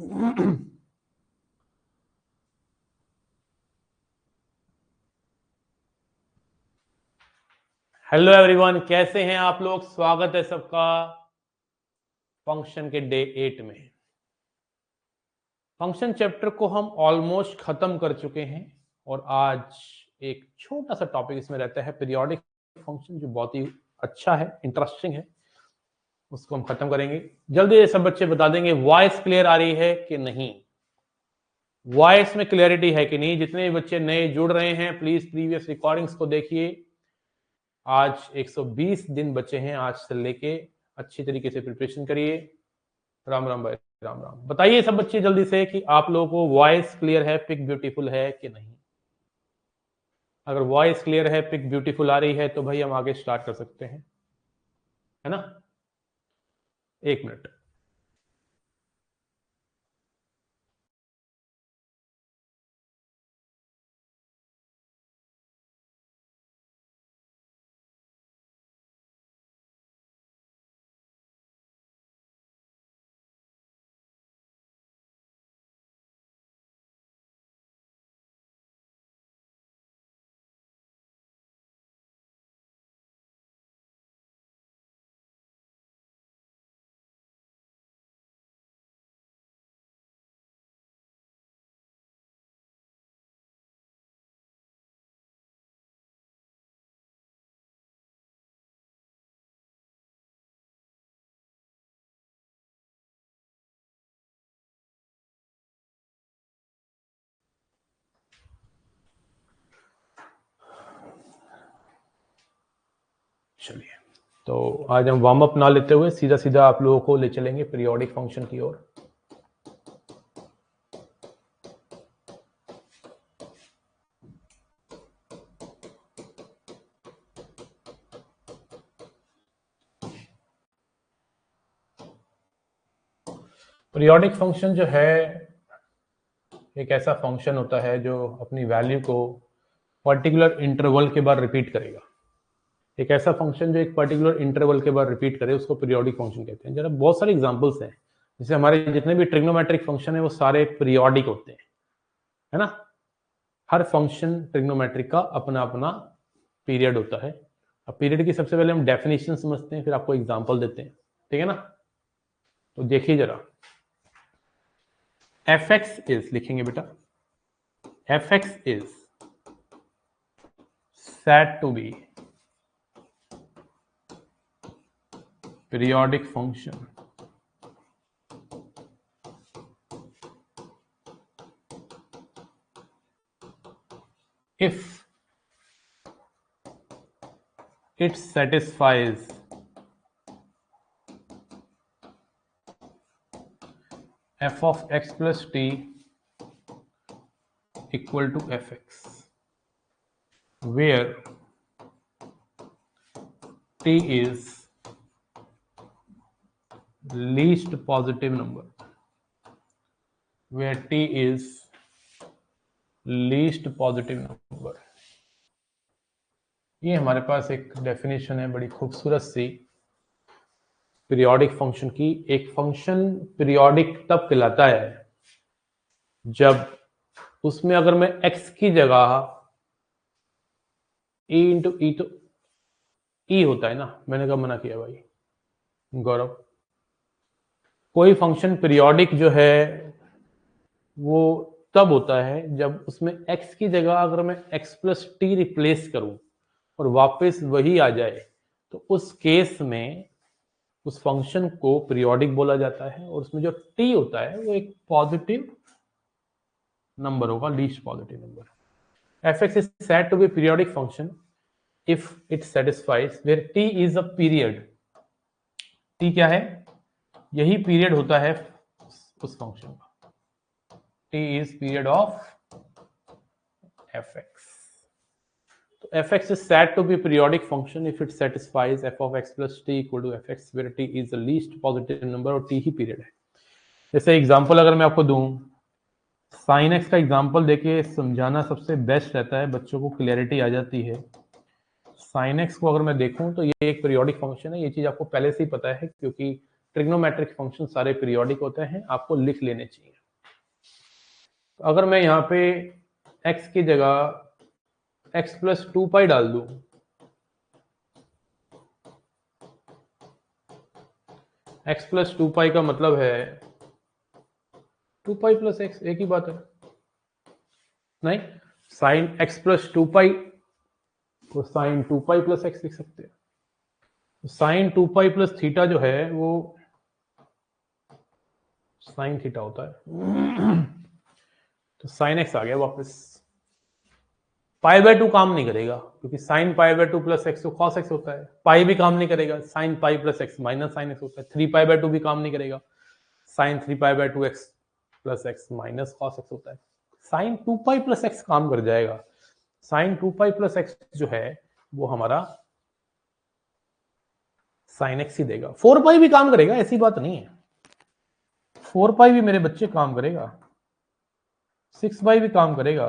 Hello everyone, कैसे हैं आप लोग। स्वागत है सबका फंक्शन के डे 8 में। फंक्शन चैप्टर को हम ऑलमोस्ट खत्म कर चुके हैं और आज एक छोटा सा टॉपिक इसमें रहता है पीरियोडिक फंक्शन, जो बहुत ही अच्छा है, इंटरेस्टिंग है। उसको हम खत्म करेंगे। जल्दी से सब बच्चे बता देंगे वॉइस क्लियर आ रही है कि नहीं, वॉइस में क्लियरिटी है कि नहीं। जितने भी बच्चे नए जुड़ रहे हैं प्लीज प्रीवियस रिकॉर्डिंग्स को देखिए। आज 120 दिन बचे हैं आज से लेके, अच्छी तरीके से प्रिपरेशन करिए। राम राम भाई, राम राम। बताइए सब बच्चे जल्दी से कि आप लोगों को वॉइस क्लियर है, पिक ब्यूटीफुल है कि नहीं। अगर वॉइस क्लियर है, पिक ब्यूटीफुल आ रही है तो भाई हम आगे स्टार्ट कर सकते हैं, है ना। 1 मिनट। चलिए, तो आज हम वार्म अप ना लेते हुए सीधा सीधा आप लोगों को ले चलेंगे पीरियोडिक फंक्शन की ओर। पीरियोडिक फंक्शन जो है एक ऐसा फंक्शन होता है जो अपनी वैल्यू को पर्टिकुलर इंटरवल के बाद रिपीट करेगा। एक ऐसा फंक्शन जो एक पर्टिकुलर इंटरवल के बाद रिपीट करे उसको पीरियोडिक फंक्शन कहते हैं। जरा बहुत सारे एग्जांपल्स हैं, जैसे हमारे जितने भी ट्रिग्नोमेट्रिक फंक्शन है वो सारे पीरियोडिक होते हैं, है ना। हर फंक्शन ट्रिग्नोमेट्रिक का अपना अपना पीरियड होता है। अब पीरियड की सबसे पहले हम डेफिनेशन समझते हैं, फिर आपको एग्जांपल देते हैं, ठीक है ना। तो देखिए जरा, एफ एक्स इज, लिखेंगे बेटा, F X is said to be periodic function if it satisfies f of x plus t equal to fx, where t is least positive number, where t is least positive number। ये हमारे पास एक definition है बड़ी खूबसूरत सी periodic function की। एक function periodic तब कहलाता है जब उसमें अगर मैं x की जगह e इंटू ई, तो e होता है ना, मैंने कब मना किया भाई गौरव। कोई फंक्शन पीरियोडिक जो है वो तब होता है जब उसमें x की जगह अगर मैं x प्लस टी रिप्लेस करूं और वापस वही आ जाए, तो उस केस में उस फंक्शन को पीरियोडिक बोला जाता है। और उसमें जो t होता है वो एक पॉजिटिव नंबर होगा, least positive number. F X is said to be periodic function if it satisfies where t is a period. t क्या है, यही पीरियड होता है उस फंक्शन का। t is period of fx. तो fx is said to be periodic function if it satisfies f of x plus t equal to fx, where t is the least positive number और t ही period है। जैसे example अगर मैं आपको दूं, sin x का example देके समझाना सबसे बेस्ट रहता है, बच्चों को क्लियरिटी आ जाती है। sin x को अगर मैं देखूं तो ये एक पीरियोडिक फंक्शन है। ये चीज आपको पहले से ही पता है क्योंकि ट्रिग्नोमेट्रिक फंक्शन सारे पीरियोडिक होते हैं, आपको लिख लेने चाहिए। तो अगर मैं यहाँ पे x की जगह x प्लस 2 पाई डाल दूं, x प्लस 2 पाई का मतलब है 2 पाई प्लस x, एक ही बात है। नहीं, साइन x प्लस 2 पाई तो साइन 2 पाई प्लस x लिख सकते हैं। साइन 2 पाई प्लस थीटा जो है वो साइन थीटा होता है। तो साइन एक्स आ गया वापस। पाई/2 काम नहीं करेगा क्योंकि साइन पाई/2 प्लस एक्स तो कॉस एक्स होता है। पाई भी काम नहीं करेगा, sine pi plus x minus sine x होता है। 3 पाई/2 भी काम नहीं करेगा, साइन 3 पाई/2 x plus x minus cos x होता है। साइन 2 पाई प्लस एक्स काम कर जाएगा। साइन 2 पाई प्लस एक्स जो है वो हमारा साइन एक्स ही देगा। 4 पाई भी काम करेगा, ऐसी बात नहीं है। 4 पाई भी मेरे बच्चे काम करेगा, 6 पाई भी काम करेगा।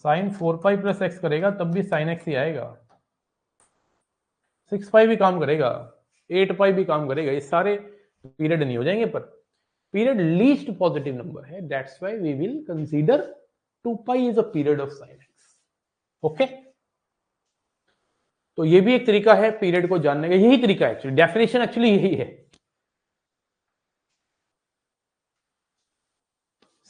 साइन 4 पाई प्लस एक्स करेगा तब भी साइन एक्स ही आएगा। 6 पाई भी काम करेगा, 8 पाई भी काम करेगा। ये सारे पीरियड नहीं हो जाएंगे, पर पीरियड लीस्ट पॉजिटिव नंबर है, that's why we will consider 2 pi is a period of sine X. Okay, तो ये भी एक तरीका है पीरियड को जानने का, यही तरीका है एक्चुअली, डेफिनेशन एक्चुअली यही है।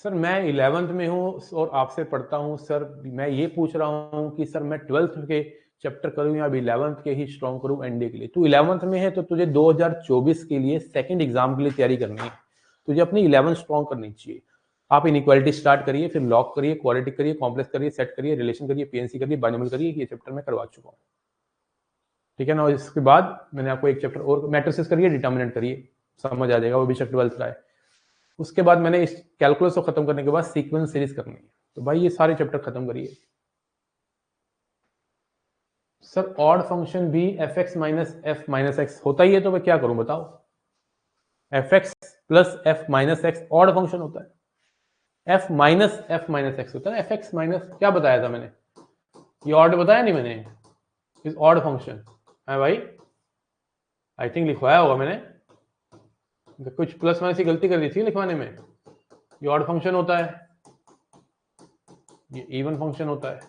सर मैं 11th में हूं और आपसे पढ़ता हूं सर, मैं ये पूछ रहा हूं कि सर मैं 12th के चैप्टर करूं या अभी 11th के ही स्ट्रॉन्ग करूं एनडीए के लिए। तू 11th में है तो तुझे 2024 के लिए सेकंड एग्जाम के लिए तैयारी करनी है, तुझे अपनी 11th स्ट्रॉन्ग करनी चाहिए। आप इनइक्वालिटी स्टार्ट करिए, फिर लॉग करिए, क्वालिटी करिए, कॉम्प्लेक्स करिए, सेट करिए, रिलेशन करिए, पीएनसी करिए, बाइनोमियल करिए। ये चैप्टर मैं करवा चुका हूँ, ठीक है ना। और इसके बाद मैंने आपको एक चैप्टर और मैट्रिसेस करिए, डिटर्मिनेंट करिए, समझ आ जाएगा, वो भी 12th का है। उसके बाद मैंने इस कैलकुलस को खत्म करने के बाद सीक्वेंस सीरीज करनी है। तो भाई ये सारे चैप्टर खत्म करिए। सर ऑड फंक्शन भी F x minus F minus x होता ही है, तो मैं क्या करूं बताओ। F x plus F minus x odd function होता है, एफ माइनस एक्स होता है। एफ एक्स माइनस क्या बताया था मैंने, ये ऑड बताया नहीं मैंने, इस ऑड फंक्शन है भाई, आई थिंक लिखवाया होगा मैंने, कुछ प्लस माइनस की गलती कर दी थी लिखवाने में। ये ऑड फंक्शन होता है, ये इवन फंक्शन होता है।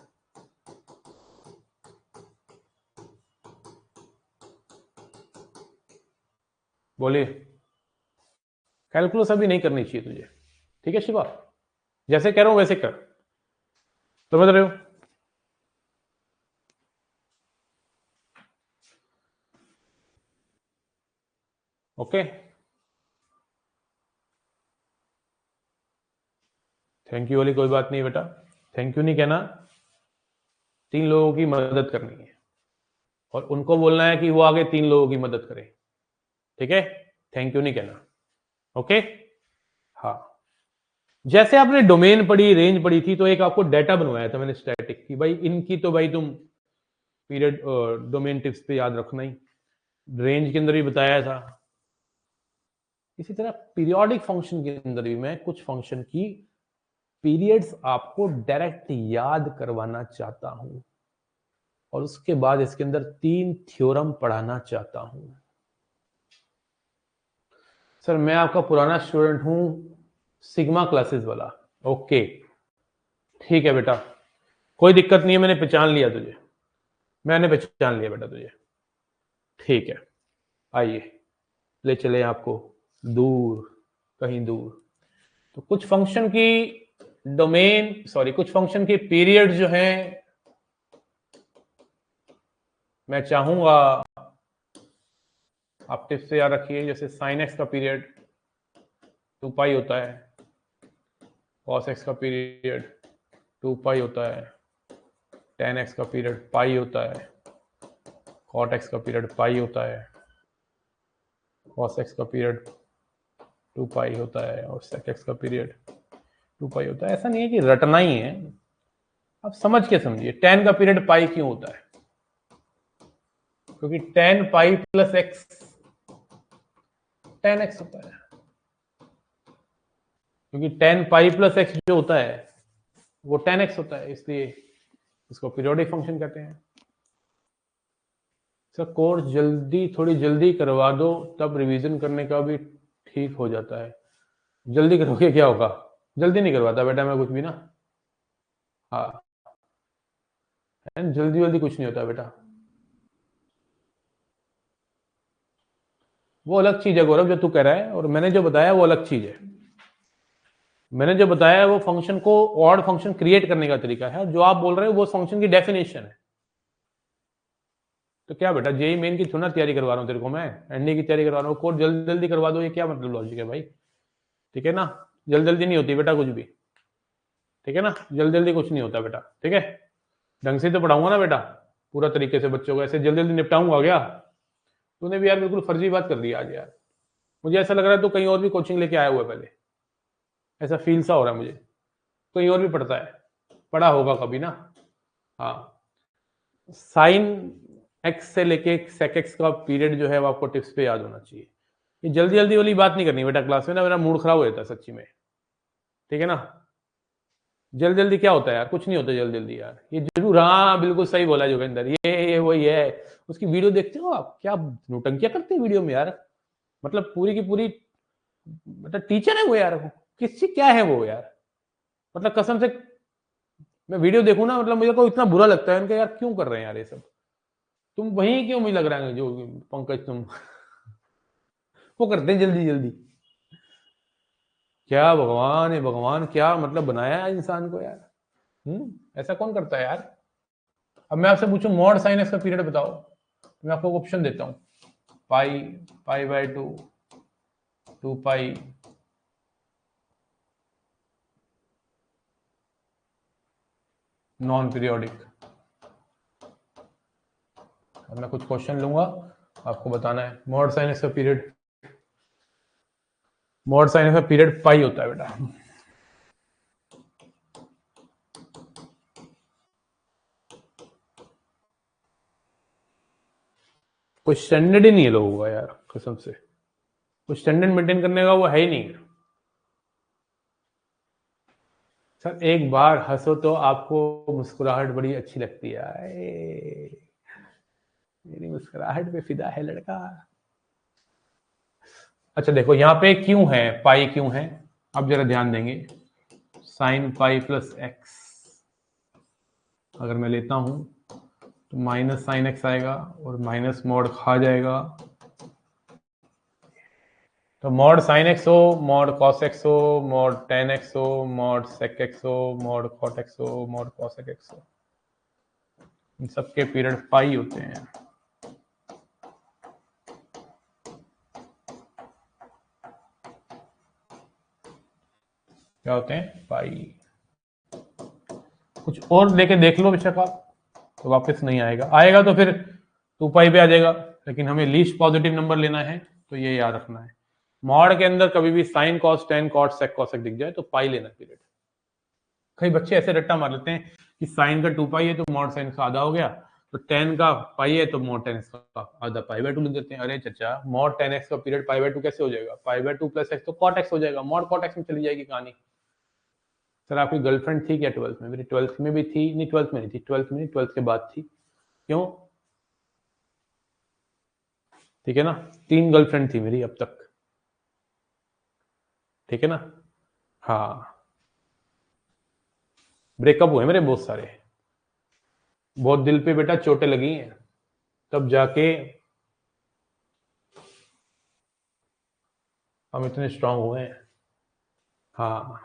बोलिए, कैलकुलस अभी नहीं करनी चाहिए तुझे, ठीक है शिवा, जैसे कह रहा हूं वैसे कर, समझ रहे हो। ओके, थैंक यू वाली कोई बात नहीं बेटा, थैंक यू नहीं कहना। 3 लोगों की मदद करनी है और उनको बोलना है कि वो आगे 3 लोगों की मदद करें, ठीक है। थैंक यू नहीं कहना, ओके। हाँ, जैसे आपने डोमेन पढ़ी, रेंज पढ़ी थी, तो एक आपको डाटा बनवाया था मैंने स्टैटिक की, भाई इनकी तो भाई तुम पीरियड डोमेन टिप्स पे याद रखना ही, रेंज के अंदर भी बताया था। इसी तरह पीरियोडिक फंक्शन के अंदर भी मैं कुछ फंक्शन की पीरियड्स आपको डायरेक्ट याद करवाना चाहता हूं और उसके बाद इसके अंदर 3 थ्योरम पढ़ाना चाहता हूं। सर मैं आपका पुराना स्टूडेंट हूं, सिग्मा क्लासेस वाला। ओके ठीक है बेटा, कोई दिक्कत नहीं है, मैंने पहचान लिया तुझे, मैंने पहचान लिया बेटा तुझे, ठीक है। आइए ले चले आपको दूर, कहीं दूर। तो कुछ फंक्शन की डोमेन, सॉरी कुछ फंक्शन के पीरियड जो हैं मैं चाहूंगा आप टिप्स से याद रखिए। जैसे साइन एक्स का पीरियड 2 पाई होता है, कॉस एक्स का पीरियड 2 पाई होता है, टेन एक्स का पीरियड पाई होता है, कॉट एक्स का पीरियड पाई होता है, कॉस एक्स का पीरियड 2 पाई होता है और सेक एक्स का पीरियड 2 पाई होता है। ऐसा नहीं है कि रटना ही है, आप समझ के समझिए। टेन का पीरियड पाई क्यों होता है, क्योंकि 10 पाई प्लस एक्स 10x होता है, क्योंकि 10 पाई प्लस एक्स जो होता है वो 10x होता है, इसलिए इसको पीरियोडिक फंक्शन कहते हैं। सर कोर्स थोड़ी जल्दी करवा दो, तब रिवीजन करने का भी ठीक हो जाता है। जल्दी करोगे क्या होगा? जल्दी नहीं करवाता बेटा मैं कुछ भी ना। हाँ, जल्दी जल्दी कुछ नहीं होता बेटा। वो अलग चीज है गौरव जो तू कह रहा है, और मैंने जो बताया वो अलग चीज है। मैंने जो बताया वो फंक्शन को ऑड फंक्शन क्रिएट करने का तरीका है, जो आप बोल रहे हो वो फंक्शन की डेफिनेशन है। तो क्या बेटा जेई मेन की थोड़ा तैयारी करवा रहा हूँ तेरे को, मैं एनडी की तैयारी करवा रहा हूँ, कोर्स जल्दी जल्दी करवा दो, ये क्या मतलब लॉजिक है भाई? ठीक है ना, जल्दी जल्दी नहीं होती बेटा कुछ भी। ठीक है ना, जल्दी जल्दी कुछ नहीं होता बेटा। ठीक है, ढंग से तो पढ़ाऊंगा ना बेटा, पूरा तरीके से बच्चों को, ऐसे जल्दी जल्दी निपटाऊंगा क्या? तूने भी यार बिल्कुल फर्जी बात कर दी आज यार। मुझे ऐसा लग रहा है तू कहीं और भी कोचिंग लेके आया हुआ है पहले, ऐसा फील सा हो रहा है मुझे। कहीं और भी पढ़ता है, पढ़ा होगा कभी ना। हाँ, साइन एक्स से लेके सेक एक्स का पीरियड जो है वो आपको टिप्स पे याद होना चाहिए। ये जल्दी जल्दी वाली बात नहीं करनी बेटा क्लास में ना, मेरा मूड खराब हो जाता है सच्ची में। ठीक है ना, जल्दी जल्दी क्या होता है यार? कुछ नहीं होता जल्दी जल्दी यार, ये जरूर। हाँ बिल्कुल सही बोला जोगिंदर, ये वही है। उसकी वीडियो देखते हो आप, क्या नौटंकियां करते हैं वीडियो में यार। मतलब पूरी की पूरी, मतलब टीचर है वो यार, किससे क्या है वो यार? मतलब कसम से मैं वीडियो देखूं ना, मतलब मुझे को इतना बुरा लगता है उनका यार, क्यों कर रहे हैं यार ये सब? तुम वही क्यों, मुझे लग रहा है जो पंकज तुम वो करते हैं जल्दी जल्दी। क्या भगवान है भगवान, क्या मतलब बनाया है इंसान को यार। ऐसा कौन करता है यार? अब मैं आपसे पूछूं मॉड साइन एक्स का पीरियड बताओ, तो मैं आपको ऑप्शन देता हूं, pi, pi by 2, 2 pi, non periodic. अब मैं कुछ क्वेश्चन लूंगा, आपको बताना है मॉड साइन एक्स का पीरियड। मॉड साइन एक्स का पीरियड पाई होता है बेटा। कोई स्टैंडर्ड ही नहीं है लोगों का यार, कसम से कोई स्टैंडर्ड मेंटेन करने का वो है ही नहीं। सर एक बार हंसो तो आपको मुस्कुराहट बड़ी अच्छी लगती है, मेरी मुस्कुराहट पे फिदा है लड़का। अच्छा देखो यहाँ पे क्यों है, पाई क्यों है, अब जरा ध्यान देंगे। साइन पाई प्लस एक्स अगर मैं लेता हूं तो माइनस साइन एक्स आएगा, और माइनस मॉड खा जाएगा। तो मॉड साइन एक्स हो, मॉड कॉस एक्स हो, मॉड टेन एक्स हो, मॉड सेक एक्स हो, मॉड कॉट एक्स हो, मॉड कॉसेक एक्स हो, इन सबके पीरियड पाई होते हैं। क्या होते हैं? पाई। कुछ और लेके देख लो बेशक आप, तो वापस नहीं आएगा, आएगा तो फिर 2 पाई पे आ जाएगा, लेकिन हमें लीस्ट पॉजिटिव नंबर लेना है, तो ये याद रखना है। मॉड के अंदर कभी भी sine cos tan cot sec cosec दिख जाए तो पाई लेना पीरियड। कई बच्चे ऐसे रट्टा मार लेते हैं कि साइन का 2 पाई है तो मॉड साइन का आधा हो गया, तो टेन का पाई है तो मॉड टेन एक्स का आधा पाई बाय 2 लिख देते हैं। अरे चचा, मॉड टेन एक्स का पीरियड पाई बाय 2 कैसे हो जाएगा? पाई बाय 2 प्लस एक्स तो कॉट एक्स हो जाएगा, मॉड कॉट एक्स में चली जाएगी कहानी। सर आपकी गर्लफ्रेंड थी क्या 12th में? मेरी 12th में भी थी नहीं, 12th में नहीं थी, 12th में नहीं, 12th के बाद थी। क्यों? ठीक है ना, 3 गर्लफ्रेंड थी मेरी अब तक। ठीक है ना। हाँ, ब्रेकअप हुए मेरे बहुत सारे, बहुत दिल पे बेटा चोटें लगी हैं, तब जाके हम इतने स्ट्रांग हुए हैं। हाँ,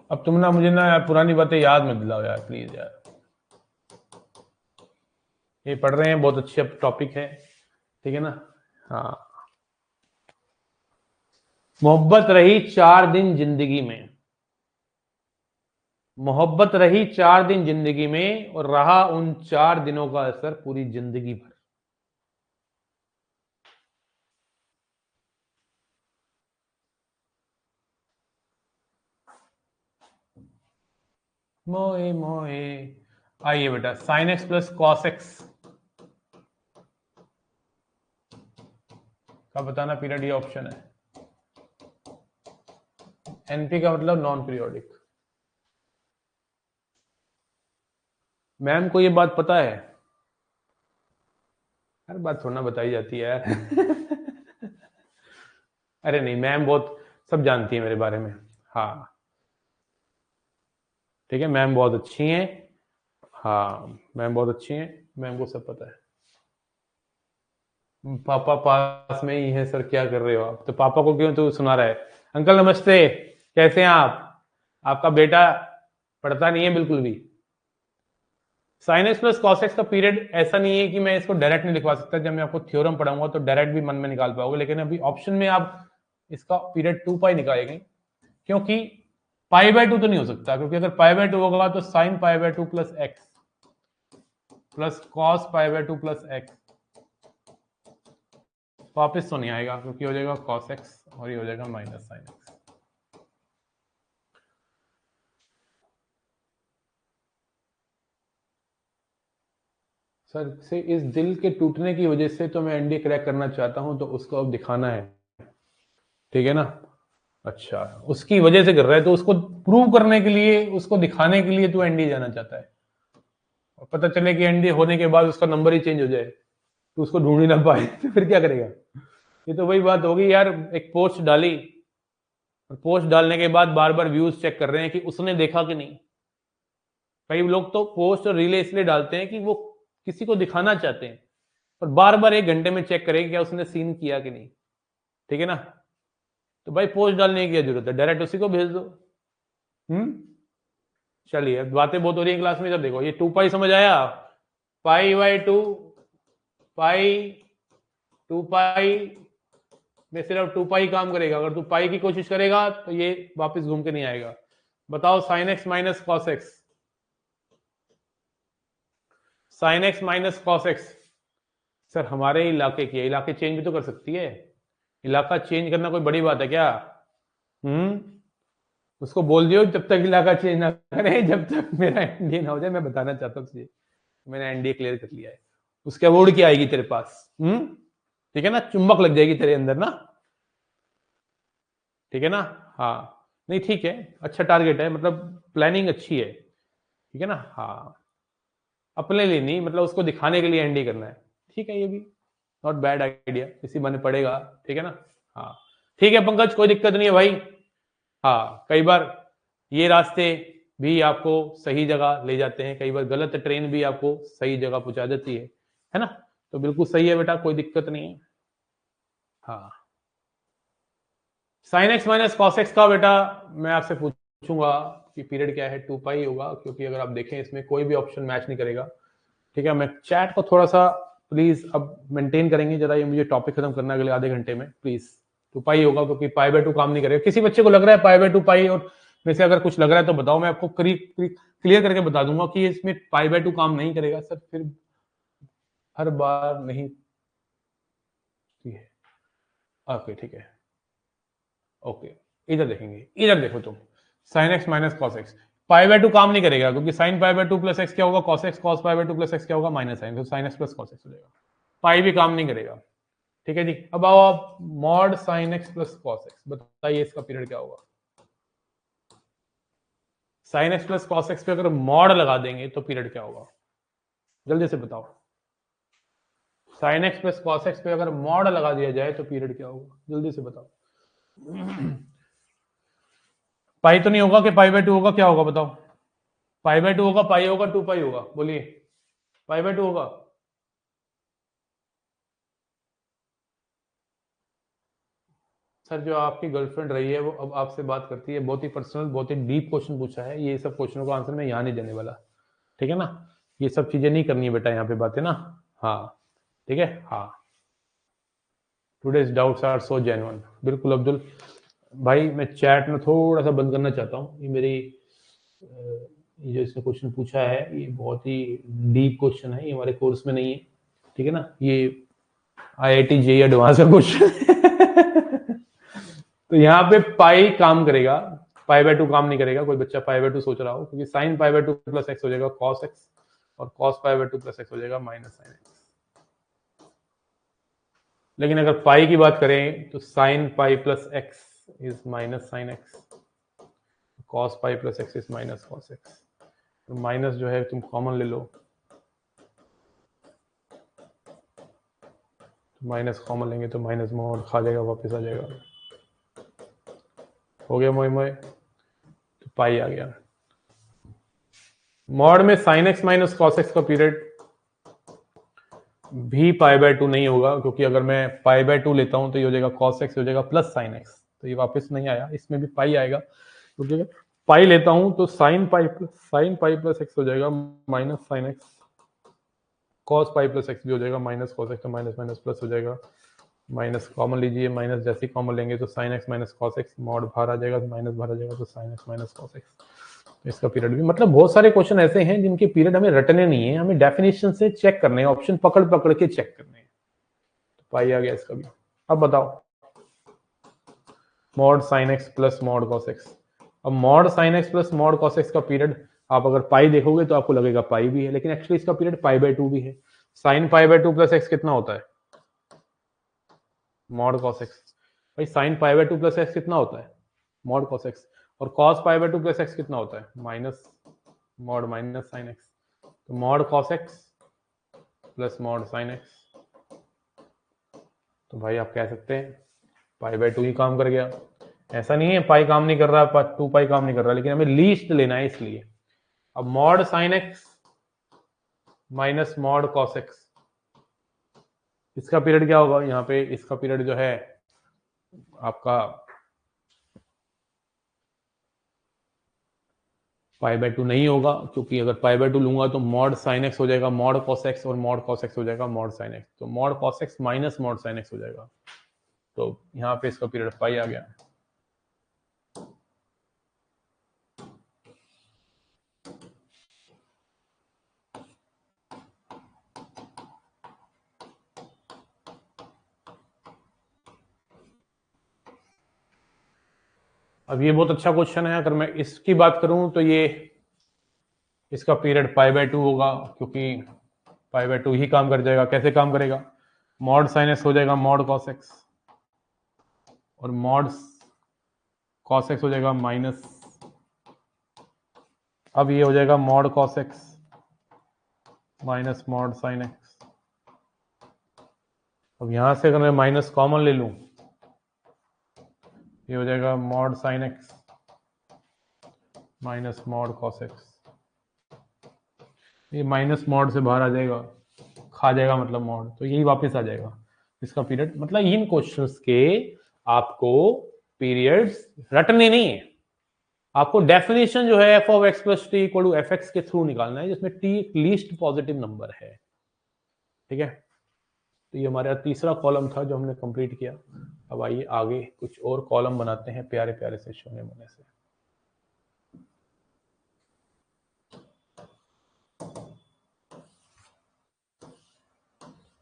अब तुम ना मुझे ना यार पुरानी बातें याद मत दिलाओ यार प्लीज यार। ये पढ़ रहे हैं, बहुत अच्छे टॉपिक है। ठीक है ना। हाँ, मोहब्बत रही 4 दिन जिंदगी में, मोहब्बत रही 4 दिन जिंदगी में, और रहा उन 4 दिनों का असर पूरी जिंदगी भर। मोए मोए। आइए बेटा, sign x plus cos x का बताना पीरियड, ये ऑप्शन है। एनपी का मतलब नॉन पीरियोडिक। मैम को ये बात पता है? हर बात थोड़ा ना बताई जाती है यार। अरे नहीं, मैम बहुत सब जानती है मेरे बारे में। हाँ ठीक है, मैम बहुत अच्छी हैं। हाँ मैम बहुत अच्छी हैं, मैम को सब पता है। पापा पास में ही है सर, क्या कर रहे हो आप? तो पापा को क्यों तू सुना रहा है? अंकल नमस्ते, कैसे हैं आप? आपका बेटा पढ़ता नहीं है बिल्कुल भी। Sign x plus cos x का पीरियड ऐसा नहीं है कि मैं इसको डायरेक्ट नहीं लिखवा सकता। जब मैं आपको थ्योरम पढ़ाऊंगा तो डायरेक्ट भी मन में निकाल पाओगे, लेकिन अभी ऑप्शन में आप इसका पीरियड 2 पाई निकालेंगे, क्योंकि पाई बाय 2 तो नहीं हो सकता, क्योंकि अगर पाई बाय 2 होगा तो sign pi by 2 plus x plus cos pi by 2 plus x वापिस तो नहीं आएगा, क्योंकि हो जाएगा कॉस एक्स और ये हो जाएगा माइनस साइन एक्स। सर से इस दिल के टूटने की वजह से तो मैं एनडीए क्रैक करना चाहता हूं, तो उसको अब दिखाना है, ठीक है ना? अच्छा, उसकी वजह से कर रहा है, तो उसको प्रूव करने के लिए, उसको दिखाने के लिए तू एनडीए जाना चाहता है, और पता चले कि एनडीए होने के बाद उसका नंबर ही चेंज हो जाए, तो उसको ढूंढ ही ना पाए, तो फिर क्या करेगा? ये तो वही बात होगी यार, एक पोस्ट डाली, पोस्ट डालने के बाद बार बार व्यूज चेक कर रहे हैं कि उसने देखा कि नहीं। कई लोग तो पोस्ट और रीले इसलिए डालते हैं कि वो किसी को दिखाना चाहते हैं, और बार बार 1 घंटे में चेक करेंगे क्या उसने सीन किया कि नहीं, ठीक है ना? तो भाई पोस्ट डालने की क्या जरूरत है, डायरेक्ट उसी को भेज दो। चलिए, बातें बहुत हो रही है क्लास में। जब देखो ये 2 पाई समझ आया, पाई बाई 2, पाई 2 पाई में सिर्फ 2 पाई काम करेगा। अगर तू पाई की कोशिश करेगा तो ये वापस घूम के नहीं आएगा। बताओ sine x minus cos x, sine x minus cos x. Sir हमारे इलाके की है, इलाके चेंज भी तो कर सकती है। इलाका चेंज करना कोई बड़ी बात है क्या? हम्म उसको बोल दियो जब तक इलाका चेंज ना करे, जब तक मेरा एनडीए ना हो जाए। मैं बताना चाहता हूँ तुझे, मैंने एनडीए क्लियर कर लिया है। उसके अब उड़ के आएगी तेरे पास। ठीक है ना, चुंबक लग जाएगी तेरे अंदर ना, ठीक है ना? हाँ नहीं ठीक है, अच्छा टारगेट है, मतलब प्लानिंग अच्छी है, ठीक है ना? हाँ अपने लिए नहीं, मतलब उसको दिखाने के लिए एनडी करना है, ठीक है? ये भी नॉट बैड आइडिया, इसी बने पड़ेगा, ठीक है ना? हाँ ठीक है पंकज, कोई दिक्कत नहीं है भाई। हाँ कई बार ये रास्ते भी आपको सही जगह ले जाते हैं, कई बार गलत ट्रेन भी आपको सही जगह पहुंचा देती है ना? तो बिल्कुल सही है बेटा, कोई दिक्कत नहीं है। हाँ sine x minus cos x का बेटा मैं आपसे पूछूंगा कि पीरियड क्या है, 2 पाई होगा, क्योंकि अगर आप देखें इसमें कोई भी ऑप्शन मैच नहीं करेगा, ठीक है? मैं चैट को थोड़ा सा प्लीज अब मेंटेन करेंगे जरा, ये मुझे टॉपिक खत्म करना है अगले आधे घंटे में प्लीज। 2 पाई होगा, क्योंकि पाई बाय 2 काम नहीं करेगा। किसी बच्चे को लग रहा है पाई बाय 2 पाई और में से अगर कुछ लग रहा है तो बताओ, मैं आपको क्लियर करके बता दूंगा कि इसमें पाई बाय 2 काम नहीं करेगा। सर फिर हर बार नहीं, ठीक है ओके ठीक है ओके। इधर देखेंगे, इधर देखो तुम, sine x minus cos x, pi by 2 काम नहीं करेगा, क्योंकि sign pi by 2 plus x क्या होगा, cos x, cos pi by 2 plus x क्या होगा, माइनस साइन, तो sign x plus cos x हो जाएगा। पाई भी काम नहीं करेगा, ठीक है जी? अब आओ आप, mod sine x plus cos x, बताइए इसका पीरियड क्या होगा? Sign x plus cos x पे अगर मॉड लगा देंगे तो पीरियड क्या होगा, जल्दी से बताओ। Sign x plus cos x पे अगर मॉड लगा दिया जाए तो पीरियड क्या होगा, जल्दी से बताओ। पाई तो नहीं होगा कि पाई बाय 2 होगा, क्या होगा बताओ? पाई बाय 2 होगा, पाई होगा, 2 पाई होगा, बोलिए। पाई बाय 2 होगा। सर जो आपकी गर्लफ्रेंड रही है वो अब आपसे बात करती है, बहुत ही पर्सनल, बहुत ही डीप क्वेश्चन पूछा है, ये सब क्वेश्चनों का आंसर मैं यहाँ नहीं देने वाला, ठीक है ना? ये सब चीजें नहीं करनी है बेटा यहाँ पे बातें ना। हाँ ठीक है। हाँ today's doubts are so genuine, बिल्कुल अब्दुल भाई। मैं चैट में थोड़ा सा बंद करना चाहता हूँ, ये मेरी ये जो इसने क्वेश्चन पूछा है ये बहुत ही डीप क्वेश्चन है, ये हमारे कोर्स में नहीं है, ठीक है ना? ये IIT JEE एडवांस का क्वेश्चन। तो यहाँ पे पाई काम करेगा, पाई बाय 2 काम नहीं करेगा। कोई बच्चा पाई बाय 2 सोच रहा हो, क्योंकि sign pi by 2 plus x हो जाएगा कॉस एक्स, और cos pi by 2 plus x हो जाएगा माइनस साइन एक्स। लेकिन अगर पाई की बात करें तो sign pi plus x is minus sine x, cos pi plus x is minus cos x, तो माइनस जो है तुम कॉमन ले लो, माइनस कॉमन लेंगे तो माइनस मॉड खा जाएगा, वापस आ जाएगा, हो गया मोए मोए, तो पाई आ गया। मॉड में sine x minus cos x का पीरियड भी पाई बाय 2 नहीं होगा, क्योंकि अगर मैं पाई बाय 2 लेता हूं तो ये हो जाएगा कॉस एक्स हो जाएगा प्लस साइन एक्स, तो ये वापस नहीं आया, इसमें भी पाई आएगा, क्योंकि अगर पाई लेता हूं तो साइन पाई प्लस एक्स हो जाएगा minus sine x, cos pi plus x भी हो जाएगा माइनस कॉस एक्स, तो माइनस माइनस प्लस हो जाएगा, माइनस कॉमन लीजिए, माइनस जैसे ही कॉमन लेंगे तो sine x minus cos x, mod बाहर आ जाएगा, माइनस बाहर आ जाएगा, तो sine x minus cos x, तो इसका पीरियड भी, मतलब बहुत सारे क्वेश्चन ऐसे हैं जिनके पीरियड हमें रटने नहीं है, हमें डेफिनेशन से चेक करने हैं, ऑप्शन पकड़ पकड़ के चेक करने हैं। तो पाई आ गया इसका भी। अब बताओ mod sine x plus mod cos x, अब mod sine x plus mod cos x का पीरियड आप अगर पाई देखोगे तो आपको लगेगा पाई भी है, लेकिन एक्चुअली इसका पीरियड पाई बाय 2 भी है। Sine pi by 2 plus x कितना होता है? Mod cos x. भाई sine pi by 2 plus x कितना होता है? Mod cos x. और cos pi by 2 plus x कितना होता है? Minus mod minus sine x. तो mod cos x plus mod sine x, तो भाई आप कह सकते हैं पाई बाय 2 ही काम कर गया। ऐसा नहीं है पाई काम नहीं कर रहा, 2 पाई काम नहीं कर रहा, लेकिन हमें लीस्ट लेना है इसलिए। अब mod sine x minus mod cos x, इसका पीरियड क्या होगा? यहाँ पे इसका पीरियड जो है आपका पाई बाय 2 नहीं होगा, क्योंकि अगर पाई बाय 2 लूंगा तो मॉड साइन एक्स हो जाएगा मॉड कॉस एक्स, और मॉड कॉस एक्स हो जाएगा मॉड साइन एक्स, तो mod cos x minus mod sine x हो जाएगा, तो यहाँ पे इसका पीरियड पाई आ गया। अब ये बहुत अच्छा क्वेश्चन है, अगर मैं इसकी बात करूं तो ये इसका पीरियड पाई बाय 2 होगा, क्योंकि पाई बाय 2 ही काम कर जाएगा। कैसे काम करेगा? मॉड साइन एक्स हो जाएगा मॉड कॉस एक्स, और मॉड कॉस एक्स हो जाएगा माइनस, अब ये हो जाएगा mod cos x minus mod sine x. अब यहां से अगर मैं माइनस कॉमन ले लूं, ये हो जाएगा mod sine x minus mod cos x, ये माइनस मॉड से बाहर आ जाएगा, खा जाएगा मतलब मॉड, तो यही वापस आ जाएगा इसका पीरियड। मतलब इन क्वेश्चंस के आपको पीरियड्स रटने नहीं है, आपको डेफिनेशन जो है F of x plus T equal to F X के थ्रू निकालना है, जिसमें टी लीस्ट पॉजिटिव नंबर है। ठीक है, तो ये हमारा तीसरा कॉलम था जो हमने कंप्लीट किया। अब आइए आगे कुछ और कॉलम बनाते हैं प्यारे प्यारे से सोने मोने से।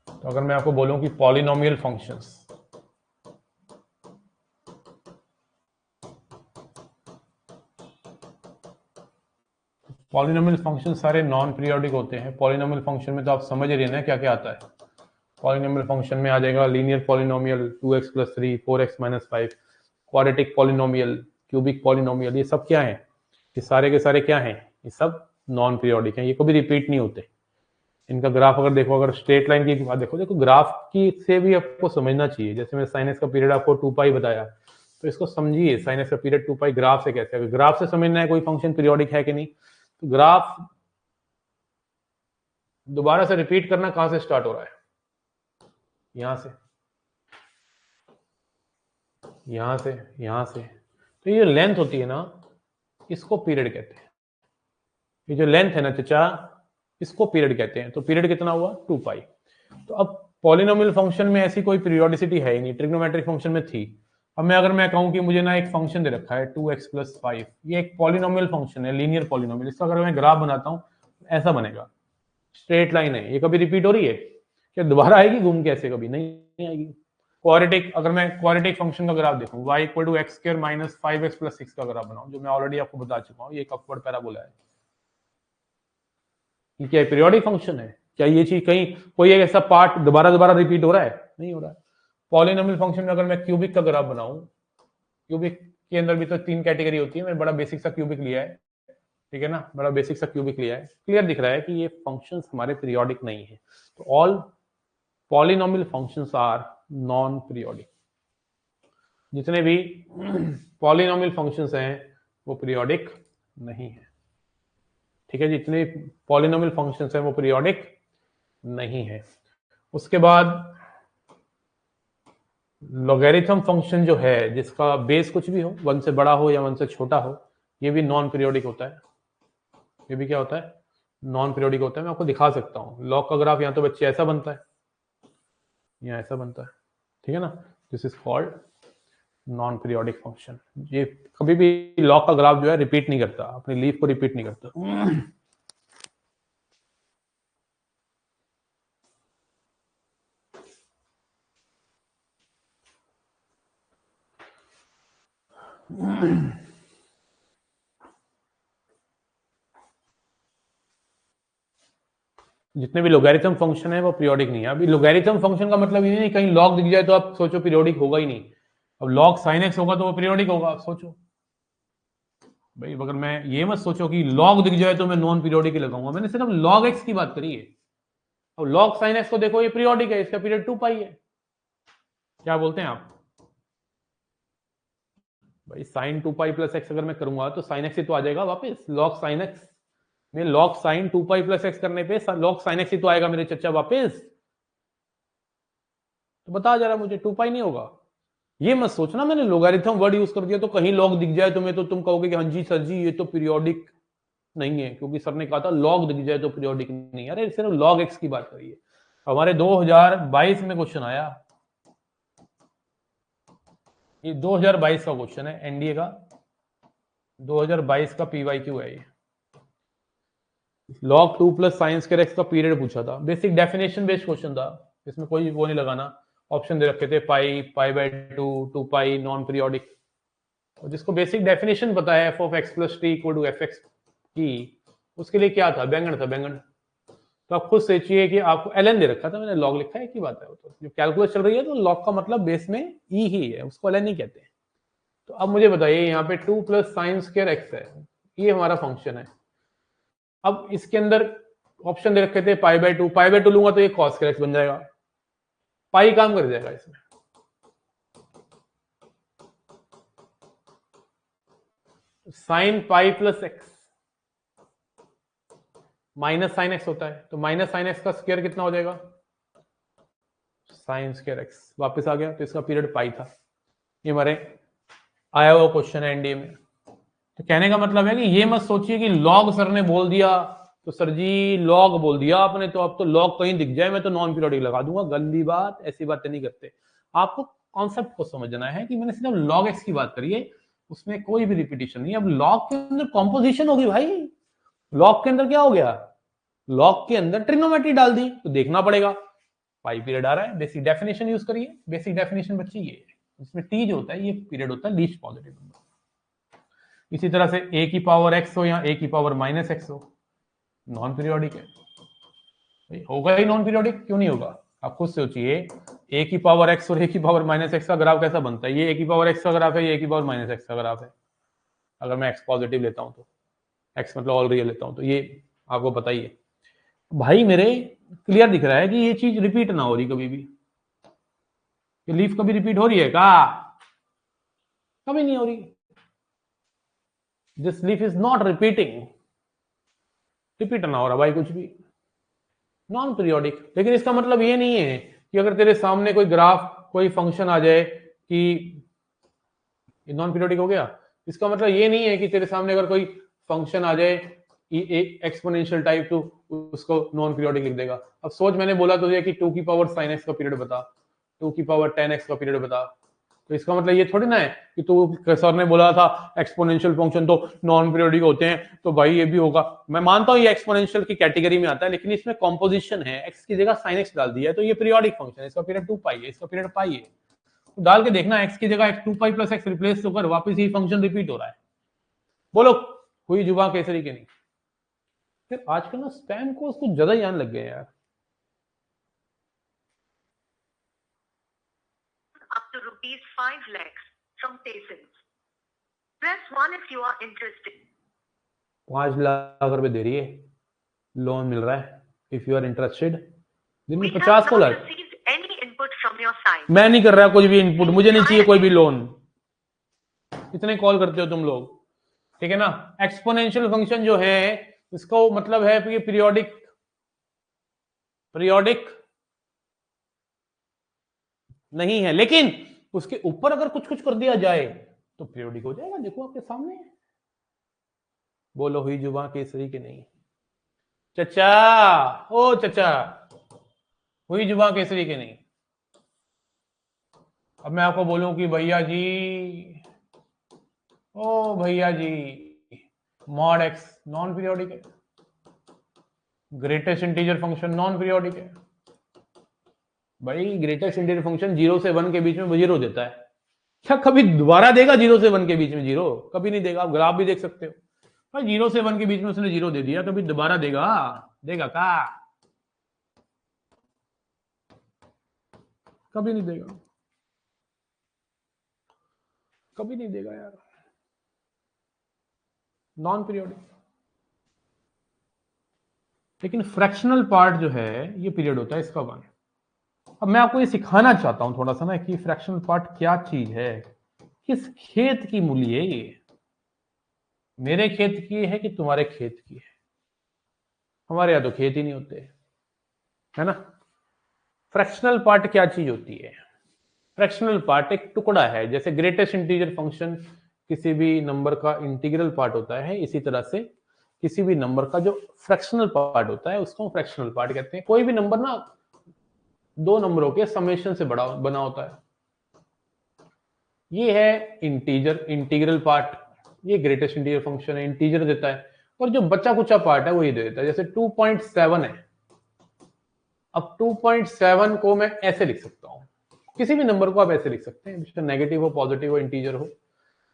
तो अगर मैं आपको बोलूं कि पॉलिनोमियल फंक्शंस, पॉलिनोमियल फंक्शन सारे नॉन पीरियोडिक होते हैं। पॉलिनोमियल फंक्शन में तो आप समझ रहे हैं ना क्या क्या आता है। पॉलिनोमियल फंक्शन में आ जाएगा linear polynomial 2x + 3 4x - 5, quadratic polynomial, cubic polynomial, ये सब क्या है? ये सारे के सारे क्या हैं? ये सब नॉन पीरियोडिक हैं, ये कभी रिपीट नहीं होते। इनका ग्राफ अगर देखो, अगर स्ट्रेट लाइन की बात देखो ग्राफ की से भी आपको समझना चाहिए। जैसे मैं साइन एक्स का पीरियड आपको 2 पाई बताया, तो इसको समझिए साइन एक्स का पीरियड 2 पाई ग्राफ से कैसे, अगर ग्राफ से समझना है कोई फंक्शन पीरियोडिक है कि नहीं, तो ग्राफ दोबारा से रिपीट करना कहां से स्टार्ट हो रहा है? यहां से, यहां से, यहां से। तो ये लेंथ होती है ना, इसको पीरियड कहते हैं। ये जो लेंथ है ना चचा, इसको पीरियड कहते हैं। तो पीरियड कितना हुआ? 2 पाई। तो अब पॉलिनोमियल फंक्शन में ऐसी कोई पीरियोडिसिटी है ही नहीं, ट्रिग्नोमेट्रिक फंक्शन में थी। अब मैं अगर मैं कहूं कि मुझे ना एक फंक्शन दे रखा है 2x + 5, ये एक पॉलिनोमियल फंक्शन है, लीनियर पॉलिनोमियल। इसका अगर मैं ग्राफ बनाता हूं ऐसा बनेगा, स्ट्रेट लाइन है, ये कभी रिपीट हो रही है क्या? दोबारा आएगी घूम के? ऐसे कभी नहीं आएगी। क्वाड्रेटिक, अगर मैं क्वाड्रेटिक फंक्शन का ग्राफ देखूं, y = x² - 5x + 6 का ग्राफ बनाऊं, जो मैं ऑलरेडी आपको बता चुका हूं, ये एक अपवर्ड पैराबोला है। ये क्या पीरियोडिक फंक्शन है? क्या ये चीज कहीं कोई एक ऐसा पार्ट दोबारा दोबारा रिपीट हो रहा है? नहीं हो रहा है। पॉलिनोमियल फंक्शन में अगर मैं क्यूबिक का ग्राफ बनाऊं, क्यूबिक के अंदर भी तो 3 कैटेगरी होती है, मैंने बड़ा बेसिक सा क्यूबिक लिया है, ठीक है ना, बड़ा बेसिक सा क्यूबिक लिया है, क्लियर दिख रहा है कि ये फंक्शंस हमारे पीरियोडिक नहीं है। तो all polynomial functions are non periodic, जितने भी पॉलिनोमियल फंक्शंस हैं वो पीरियोडिक नहीं है, ठीक है, जितने पॉलिनोमियल फंक्शंस हैं वो पीरियोडिक नहीं है। उसके बाद लॉगरिथम फंक्शन जो है जिसका बेस कुछ भी हो, 1 से बड़ा हो या 1 से छोटा हो, ये भी नॉन पीरियोडिक होता है। ये भी क्या होता है? नॉन पीरियोडिक होता है। मैं आपको दिखा सकता हूँ लॉग का ग्राफ, यहाँ तो बच्चे ऐसा बनता है, यहाँ ऐसा बनता है, ठीक है ना, this is called non periodic function. ये कभी भी लॉग का ग्राफ जो है रिपीट नहीं करता, अपनी लीफ को रिपीट नहीं करता। जितने भी लोगैरिथम फंक्शन है वो पीरियोडिक नहीं है। अभी लोगैरिथम फंक्शन का मतलब ये नहीं कहीं लॉग दिख जाए तो आप सोचो पीरियोडिक होगा ही नहीं। अब लॉग साइन एक्स होगा तो वो पीरियोडिक होगा, आप सोचो भाई। अगर मैं ये मत सोचो कि लॉग दिख जाए तो मैं नॉन पीरियोडिक ही लगाऊंगा, मैंने सिर्फ लॉग एक्स की बात करी है। अब लॉग साइन एक्स को देखो, ये पीरियोडिक है, इसका पीरियड 2 पाई है। क्या बोलते हैं आप भाई? साइन 2 पाई प्लस एक्स अगर मैं करूंगा तो साइन एक्स ही तो आ जाएगा वापस, लॉग साइन एक्स में लॉग साइन 2 पाई प्लस एक्स करने पे लॉग साइन एक्स ही तो आएगा मेरे चच्चा वापस। तो बता जरा मुझे, 2 पाई नहीं होगा? ये मत सोचना मैंने लोगारिथम वर्ड यूज कर दिया तो कहीं लॉग दिख जाए तुम्हें तो तुम कहोगे कि हाँ जी सर जी ये तो पीरियोडिक नहीं है, क्योंकि सर ने कहा था लॉग दिख जाए तो पीरियोडिक नहीं है। अरे सिर्फ लॉग एक्स की बात करिए। हमारे 2022 में क्वेश्चन आया, ये 2022 का क्वेश्चन है एनडीए का, 2022 का पीवाईक्यू है ये। Log 2 plus sine square x का पीरियड पूछा था, बेसिक डेफिनेशन बेस्ड क्वेश्चन था, इसमें कोई वो नहीं लगाना। ऑप्शन दे रखे थे pi, pi by 2, 2 pi, non periodic. और जिसको बेसिक डेफिनेशन पता है F of x plus T equal to F x की, उसके लिए क्या था? बैंगन था, बैंगन। तो आप खुद सोचिए कि आपको एलएन दे रखा था, मैंने लॉग लिखा है, की बात है। तो जब कैलकुलस चल रही है तो लॉग का मतलब बेस में ई ही है, उसको एलएन नहीं कहते हैं। तो अब मुझे बताइए, यहाँ पे 2 प्लस साइन स्क्वायर एक्स है, ये हमारा फंक्शन है। अब इसके अंदर ऑप्शन दे रखे थे पाई बाय 2, पाई बाय 2 लूंगा तो ये कॉस स्क्वायर एक्स बन जाएगा, पाई काम कर जाएगा इसमें। Sign pi plus x minus sine x होता है, तो माइनस साइन एक्स का स्क्वायर कितना हो जाएगा? साइन स्क्वायर एक्स वापस आ गया, तो इसका पीरियड पाई था। ये हमारे आया हुआ क्वेश्चन है एनडीए में। तो कहने का मतलब है कि ये मत सोचिए कि लॉग सर ने बोल दिया तो सर जी लॉग बोल दिया आपने तो अब तो लॉग कहीं दिख जाए मैं तो नॉन पीरियोडिक लगा दूंगा। गंदी बात, ऐसी बातें नहीं करते। आपको कॉन्सेप्ट को समझना है कि मैंने सिर्फ लॉग एक्स की बात करी है, उसमें कोई भी रिपीटेशन नहीं। अब लॉग के अंदर कॉम्पोजिशन होगी भाई, लॉग के अंदर क्या हो गया? लॉग के अंदर ट्रिग्नोमेट्री डाल दी तो देखना पड़ेगा। पाई पीरियड आ रहा है, बेसिक डेफिनेशन यूज करिए। बेसिक डेफिनेशन बच्ची ये है, इसमें टी जो होता है ये पीरियड होता है लीस्ट पॉजिटिव नंबर। इसी तरह से ए की पावर एक्स हो या ए की पावर माइनस एक्स हो, नॉन पीरियोडिक है। होगा ही नॉन पीरियोडिक, क्यों नहीं होगा? आप खुद सोचिए, ए की पावर एक्स और ए की पावर माइनस एक्स का ग्राफ कैसा बनता है? ये ए की पावर एक्स का ग्राफ है, ये ए की पावर माइनस एक्स का ग्राफ है। अगर मैं एक्स पॉजिटिव लेता हूं तो, एक्स मतलब ऑल रियल लेता हूं तो, ये आपको पता ही है भाई। मेरे क्लियर दिख रहा है कि ये चीज रिपीट ना हो रही कभी भी। ये लीफ कभी रिपीट हो रही है का? कभी नहीं हो रही। This leaf is not repeating, repeat ना हो रहा भाई कुछ भी, नॉन पीरियोडिक। लेकिन इसका मतलब ये नहीं है कि अगर तेरे सामने कोई ग्राफ कोई फंक्शन आ जाए कि नॉन पीरियोडिक हो गया, इसका मतलब ये नहीं है कि तेरे सामने अगर कोई फंक्शन आ जाए एक्सपोनेंशियल टाइप तो उसको नॉन पीरियोडिक लिख देगा। अब सोच, मैंने बोला तुझे कि 2 की पावर साइन एक्स का पीरियड बता, 2 की पावर 10 एक्स का पीरियड बता, तो इसका मतलब ये थोड़ी ना है कि तू सर ने बोला था एक्सपोनेंशियल फंक्शन तो नॉन पीरियोडिक होते हैं तो भाई ये भी होगा। मैं मानता हूं ये एक्सपोनेंशियल की कैटेगरी में आता है, लेकिन इसमें कॉम्पोजिशन है, एक्स की जगह साइन एक्स डाल दिया है तो ये पीरियोडिक फंक्शन है, इसका पीरियड 2 पाई है, इसका पीरियड पाई है। तो डाल के देखना, एक्स की जगह 2 पाई प्लस एक्स रिप्लेस होकर वापस ये फंक्शन रिपीट हो रहा है। बोलो हुई जुबान केसरी के नहीं? फिर आजकल ना स्पैम को उसको ज्यादा ही आने लग गए यार। up to rupees 5 lakhs from Paysons. Press 1 if you are interested. 5 lakh रुपए दे रही है, लोन मिल रहा है। इफ यू आर इंटरेस्टेड, दिन में 50 collar. Any input from your side. मैं नहीं कर रहा कोई भी इनपुट, मुझे नहीं चाहिए कोई भी लोन। इतने कॉल करते हो तुम लोग, ठीक है ना। एक्सपोनेंशियल फंक्शन जो है इसका मतलब है कि पीरियोडिक नहीं है, लेकिन उसके ऊपर अगर कुछ कुछ कर दिया जाए तो पीरियोडिक हो जाएगा। देखो आपके सामने है। बोलो हुई जुबान केसरी के नहीं। चचा, ओ चचा, हुई जुबान केसरी के नहीं। अब मैं आपको बोलूं कि भैया जी, ओ भैया जी, मॉड एक्स नॉन पीरियोडिक है, greatest integer function non periodic है। भाई ग्रेटेस्ट इंटीजर फंक्शन 0 से 1 के बीच में 0 देता है, क्या कभी दोबारा देगा 0 से 1 के बीच में 0? कभी नहीं देगा। आप ग्राफ भी देख सकते हो भाई, 0 से 1 के बीच में उसने 0 दे दिया, कभी दोबारा देगा? देगा का? कभी नहीं देगा, कभी नहीं देगा यार, नॉन पीरियोडिक। लेकिन फ्रैक्शनल पार्ट जो है ये पीरियड होता है इसका 1। अब मैं आपको ये सिखाना चाहता हूं थोड़ा सा ना कि फ्रैक्शनल पार्ट क्या चीज है, किस खेत की मूली है ये। मेरे खेत की है कि तुम्हारे खेत की है? हमारे यहां तो खेत ही नहीं होते, है ना। फ्रैक्शनल पार्ट क्या चीज होती है? फ्रैक्शनल पार्ट एक टुकड़ा है, जैसे ग्रेटेस्ट इंटीजर फंक्शन किसी भी नंबर का इंटीग्रल पार्ट होता है, इसी तरह से किसी भी नंबर का जो फ्रैक्शनल पार्ट होता है उसको फ्रैक्शनल पार्ट कहते हैं। कोई भी नंबर ना 2 नंबरों के समेशन से बना होता है। ये है इंटीजर, इंटीग्रल पार्ट, ये ग्रेटेस्ट इंटीजर फंक्शन है, इंटीजर देता है। और जो बचा कुचा पार्ट है वो ये दे देता है। जैसे 2.7 है, अब 2.7 को मैं ऐसे लिख सकता हूं, किसी भी नंबर को आप ऐसे लिख सकते हैं, जिसका नेगेटिव हो, पॉजिटिव हो, इंटीजर हो,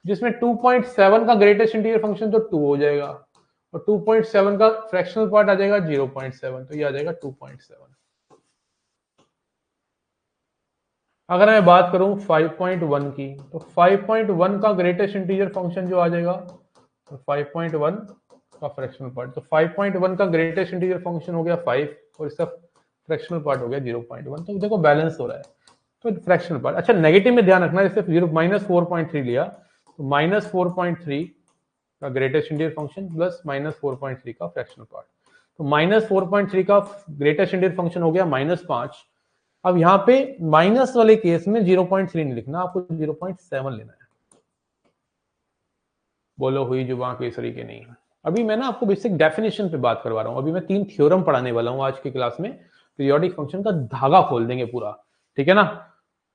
जिसमें 2.7 का ग्रेटेस्ट इंटीजर फंक्शन तो 2 हो जाएगा और 2.7 का फ्रैक्शनल पार्ट आ जाएगा 0.7, तो ये आ जाएगा 2.7। अगर मैं बात करूं 5.1 की, तो 5.1 का ग्रेटेस्ट इंटीजर फंक्शन जो आ जाएगा, तो 5.1 का फ्रैक्शनल पार्ट, तो 5.1 का ग्रेटेस्ट इंटीजर फंक्शन हो गया 5 और इसका फ्रैक्शनल पार्ट हो गया 0.1। तो देखो बैलेंस हो रहा है, तो फ्रैक्शनल पार्ट। अच्छा नेगेटिव में ध्यान रखना, जैसे 4.3 लिया, तो -4.3 का ग्रेटेस्ट इंटीजर फंक्शन प्लस -4.3 का फ्रैक्शनल पार्ट, तो -4.3 का ग्रेटेस्ट इंटीजर फंक्शन हो गया -5। अब यहां पे माइनस वाले केस में 0.3 नहीं लिखना, आपको 0.7 लेना है। बोलो हुई जुबान केसरी के नहीं। अभी मैं ना आपको बेसिक डेफिनेशन पे बात करवा रहा हूं। अभी मैं 3 थ्योरम पढ़ाने वाला हूं आज की क्लास में। पीरियोडिक फंक्शन का धागा खोल देंगे पूरा, ठीक है ना,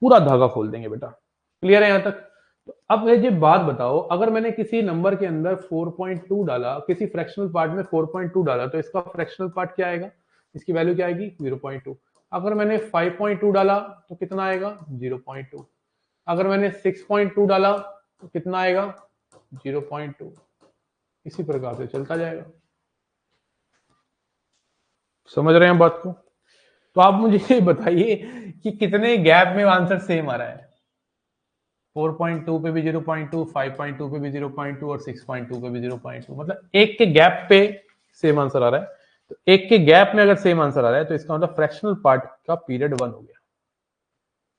पूरा धागा खोल देंगे बेटा। क्लियर है यहां तक? तो अब मुझे बात बताओ, अगर मैंने किसी नंबर के अंदर 4.2 डाला, किसी फ्रैक्शनल पार्ट में 4.2 डाला, तो इसका फ्रैक्शनल पार्ट क्या आएगा, इसकी वैल्यू क्या आएगी 0.2। अगर मैंने 5.2 डाला तो कितना आएगा 0.2। अगर मैंने 6.2 डाला तो कितना आएगा 0.2। इसी प्रकार से चलता जाएगा। समझ रहे हैं बात को? तो आप मुझे ये बताइए कि कितने गैप में आंसर सेम आ रहा है। 4.2 पे भी 0.2, 5.2 पे भी 0.2 और 6.2 पे भी 0.2, मतलब एक के गैप पे सेम आंसर आ रहा है। तो एक के गैप में अगर सेम आंसर आ रहा है तो इसका मतलब फ्रैक्शनल पार्ट का पीरियड 1 हो गया।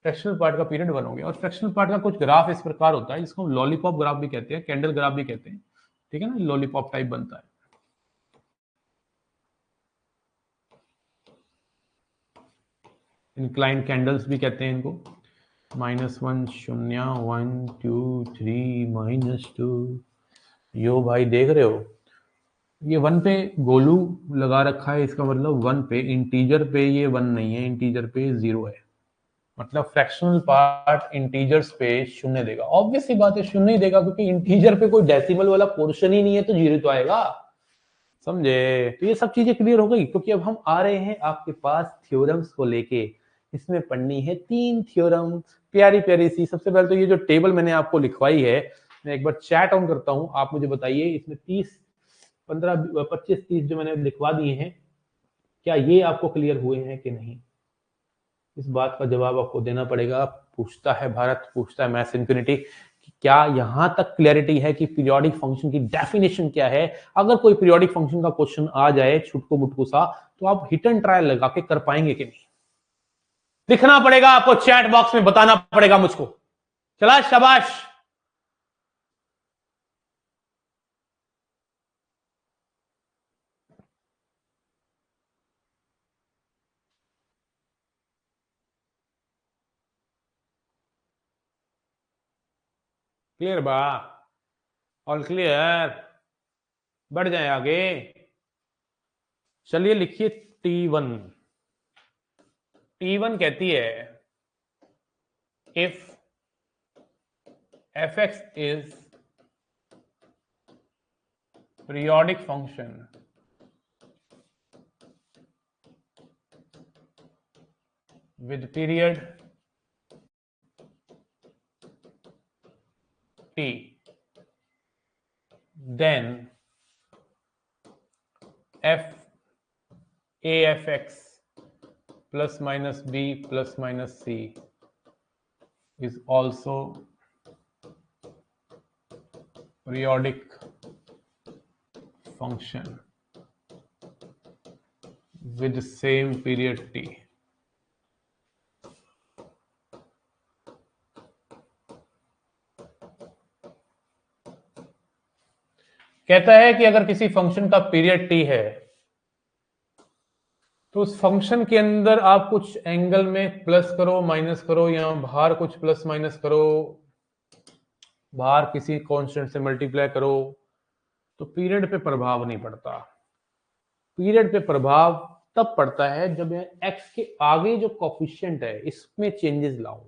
फ्रैक्शनल पार्ट का पीरियड 1 हो गया। और फ्रैक्शनल पार्ट का कुछ ग्राफ इस प्रकार होता है, जिसको हम लॉलीपॉप ग्राफ भी कहते हैं, कैंडल ग्राफ भी कहते हैं, ठीक है ना, लॉलीपॉप टाइप बनता है। इंक्लाइंड कैंडल्स भी कहते हैं इनको। -1 0 1 2 3 -2। यो भाई देख रहे हो, ये 1 पे गोलू लगा रखा है, इसका मतलब 1 पे, इंटीजर पे ये 1 नहीं है, इंटीजर पे 0 है। मतलब फ्रैक्शनल पार्ट इंटीजर्स पे 0 देगा। ऑब्वियस सी बात है 0 ही देगा, क्योंकि इंटीजर पे कोई डेसिमल वाला पोर्शन ही नहीं है, तो 0 तो आएगा। समझे? तो ये सब चीजें क्लियर हो गई, क्योंकि अब हम आ रहे हैं आपके पास थ्योरम्स को लेके। इसमें पढ़नी है 3 थ्योरम, प्यारी प्यारी सी। सबसे पहले तो ये जो टेबल मैंने आपको लिखवाई है, मैं एक बार चैट ऑन करता हूं, आप मुझे बताइए इसमें 30 15 25 30 जो मैंने लिखवा दिए हैं, क्या ये आपको क्लियर हुए हैं कि नहीं? इस बात का जवाब आपको देना पड़ेगा। पूछता है भारत, पूछता है मैथ्स इन्फिनिटी, क्या यहां तक क्लैरिटी है कि पीरियोडिक फंक्शन की डेफिनेशन क्या है? अगर कोई पीरियोडिक फंक्शन का क्वेश्चन आ जाए छुटको मुटको सा, तो आप हिट एंड ट्रायल लगा के कर पाएंगे कि नहीं? लिखना पड़ेगा आपको, चैट बॉक्स में बताना पड़ेगा मुझको। चला शाबाश। क्लियर बा? All clear? बढ़ जाए आगे। चलिए लिखिए T1। T1 कहती है if fx is periodic function with period t, then f afx plus minus b plus minus c is also periodic function with the same period t। कहता है कि अगर किसी फंक्शन का पीरियड t है तो उस फंक्शन के अंदर आप कुछ एंगल में प्लस करो माइनस करो या बाहर कुछ प्लस माइनस करो, बाहर किसी कांस्टेंट से मल्टीप्लाई करो, तो पीरियड पे प्रभाव नहीं पड़ता। पीरियड पे प्रभाव तब पड़ता है जब x के आगे जो कोफिशिएंट है इसमें चेंजेस लाओ।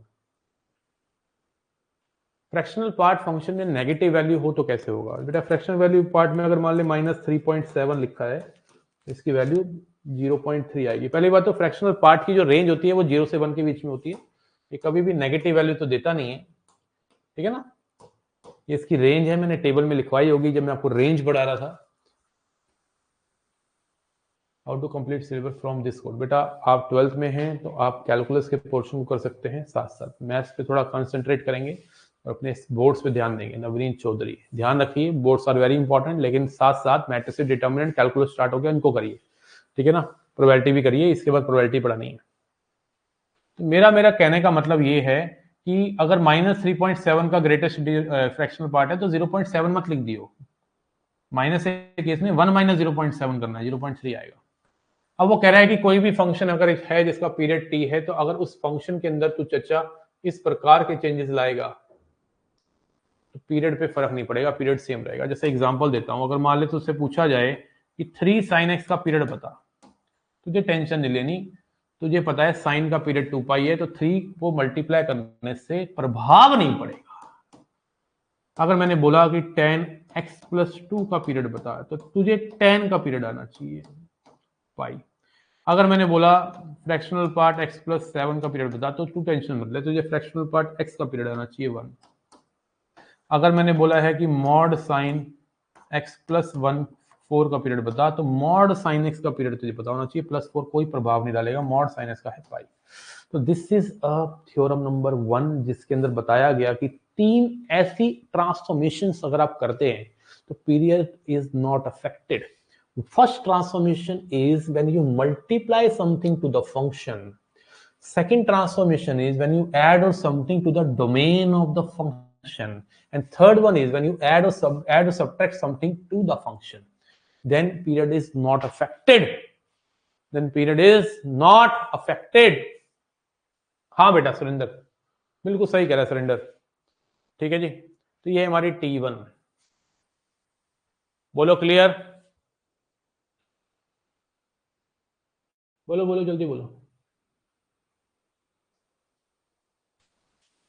फ्रैक्शनल पार्ट फंक्शन में नेगेटिव वैल्यू हो तो कैसे होगा बेटा? फ्रैक्शनल वैल्यू पार्ट में अगर मान ले -3.7 लिखा है, इसकी वैल्यू 0.3 आएगी। पहली बात तो फ्रैक्शनल पार्ट की जो रेंज होती है वो 0 से 1 के बीच में होती है, ये कभी भी नेगेटिव वैल्यू तो देता नहीं है, ठीक है ना? ये इसकी रेंज है, मैंने टेबल में लिखवाई होगी जब मैं आपको रेंज बढ़ा रहा था। How to complete syllabus from this code? बेटा आप 12th में हैं तो आप कैलकुलस के पोर्शन को कर सकते हैं, साथ साथ मैथ्स पे थोड़ा कंसंट्रेट करेंगे और अपने बोर्ड्स पे ध्यान देंगे। नवनीत चौधरी, ध्यान रखिए बोर्ड्स आर वेरी इंपॉर्टेंट, लेकिन साथ साथ मैट्रिसेस डिटर्मिनेंट कैलकुलस स्टार्ट हो गया, इनको करिए, ठीक है ना? प्रोबेबिलिटी भी करिए, इसके बाद प्रोबेबिलिटी पढ़ानी है। तो मेरा कहने का मतलब ये है कि अगर -3.7 का ग्रेटेस्ट फ्रैक्शनल पार्ट है तो 0.7 मत लिख दियो, माइनस के केस में 1 - 0.7 करना है, 0.3 आएगा। अब वो कह रहा है कि कोई भी फंक्शन अगर है जिसका पीरियड t है, तो अगर उस फंक्शन के अंदर तू चचा इस प्रकार के चेंजेस लाएगा तो पीरियड पे फर्क नहीं पड़ेगा, पीरियड सेम रहेगा। जैसे एग्जांपल देता हूं, अगर मान ले तुझसे पूछा जाए कि 3 sin x का पीरियड बता, तुझे टेंशन नहीं लेनी, तुझे पता है साइन का पीरियड 2 पाई है, तो 3 को मल्टीप्लाई करने से प्रभाव नहीं पड़ेगा। अगर मैंने बोला कि tan x + 2 का पीरियड बता, तो तुझे tan का पीरियड आना चाहिए पाई। अगर मैंने बोला फ्रैक्शनल पार्ट x + 7 का पीरियड बता, तो तू टेंशन मत ले, तुझे फ्रैक्शनल पार्ट x का पीरियड आना चाहिए 1। अगर मैंने बोला है कि मॉड साइन x + 1 4 का पीरियड बता, तो मॉड साइन x का पीरियड तुझे पता होना चाहिए +4, कोई प्रभाव नहीं डालेगा, मॉड साइन x का है पाई। तो this is a theorem number 1 जिसके अंदर बताया गया कि 3 ऐसी ट्रांसफॉर्मेशंस अगर आप करते हैं तो period is not affected. First transformation is when you multiply something to the function. Second transformation is when you add or something to the domain of the function. And third one is when you add or subtract something to the function. Then period is not affected. Then period is not affected. हाँ बेटा सुरेंद्र, बिल्कुल सही कह रहा है सुरेंद्र, ठीक है जी। तो ये हमारी T1, बोलो क्लियर, बोलो बोलो जल्दी बोलो,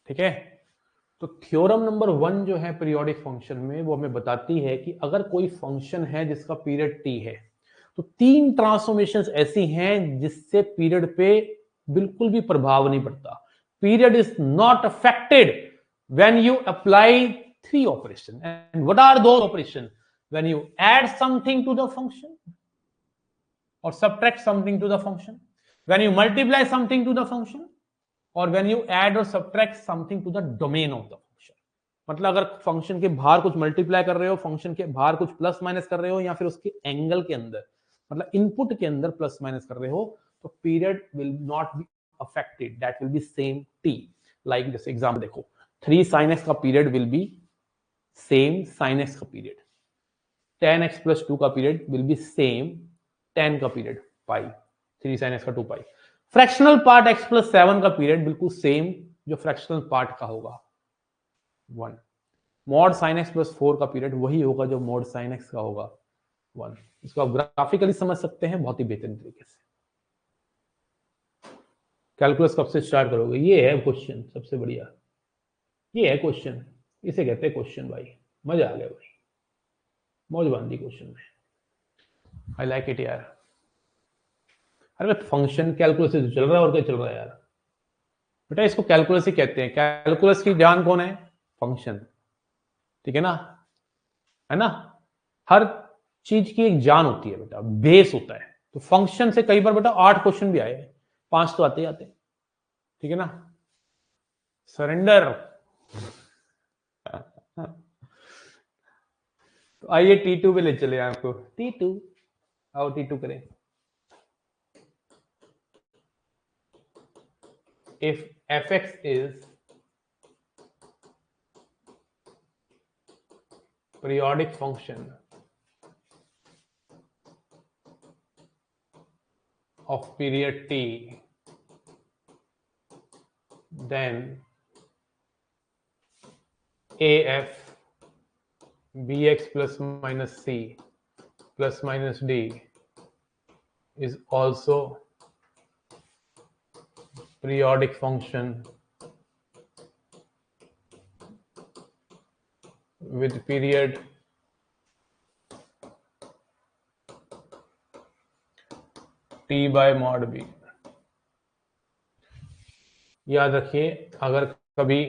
ठीक है? तो थ्योरम नंबर 1 जो है पीरियोडिक फंक्शन में, वो हमें बताती है कि अगर कोई फंक्शन है जिसका पीरियड t है, तो 3 ट्रांसफॉर्मेशंस ऐसी हैं जिससे पीरियड पे बिल्कुल भी प्रभाव नहीं पड़ता। Period is not affected when you apply 3 operation. And what are those operation? When you add something to the function और subtract something to the function, when you multiply something to the function, or when you add or subtract something to the domain of the function। मतलब अगर function के बाहर कुछ multiply कर रहे हो, function के बाहर कुछ प्लस माइनस कर रहे हो, या फिर उसके एंगल के अंदर मतलब इनपुट के अंदर प्लस माइनस कर रहे हो, तो period will not be affected, that will be same T. Like जैसे एग्जाम्पल देखो, 3 sin x का period will B same sin x का पीरियड, 10x + 2 का पीरियड विल बी सेम 10 का पीरियड पाई, 3 sin x का 2 पाई। फ्रैक्शनल पार्ट x + 7 का period बिल्कुल same जो फ्रैक्शनल पार्ट का होगा 1। मॉड sin x + 4 का पीरियड वही होगा जो मॉड sin x का होगा 1। इसको आप ग्राफिकली समझ सकते हैं बहुत ही बेहतरीन तरीके से। कैलकुलस कब से स्टार्ट करोगे? ये है क्वेश्चन सबसे बढ़िया, ये है क्वेश्चन, इसे कहते हैं क्वेश्चन भाई। मजा आ गया भाई, मौज बांधी क्वेश्चन में। आई लाइक इट यार। अरे फंक्शन कैलकुलस से चल रहा है और क्या चल रहा है यार बेटा, इसको कैलकुलस ही कहते हैं। कैलकुलस की जान कौन है? फंक्शन, ठीक है ना? हर चीज की एक जान होती है बेटा, बेस होता है। तो फंक्शन से कई बार बेटा 8 क्वेश्चन भी आए, 5 तो आते ही आते, ठीक है ना? सरेंडर। तो आइए T2 पे ले चले आपको। T2 आओ, T2 करें। If fx is periodic function of period t, then af bx plus minus c plus minus d is also periodic function with period t by mod b। याद रखिए, अगर कभी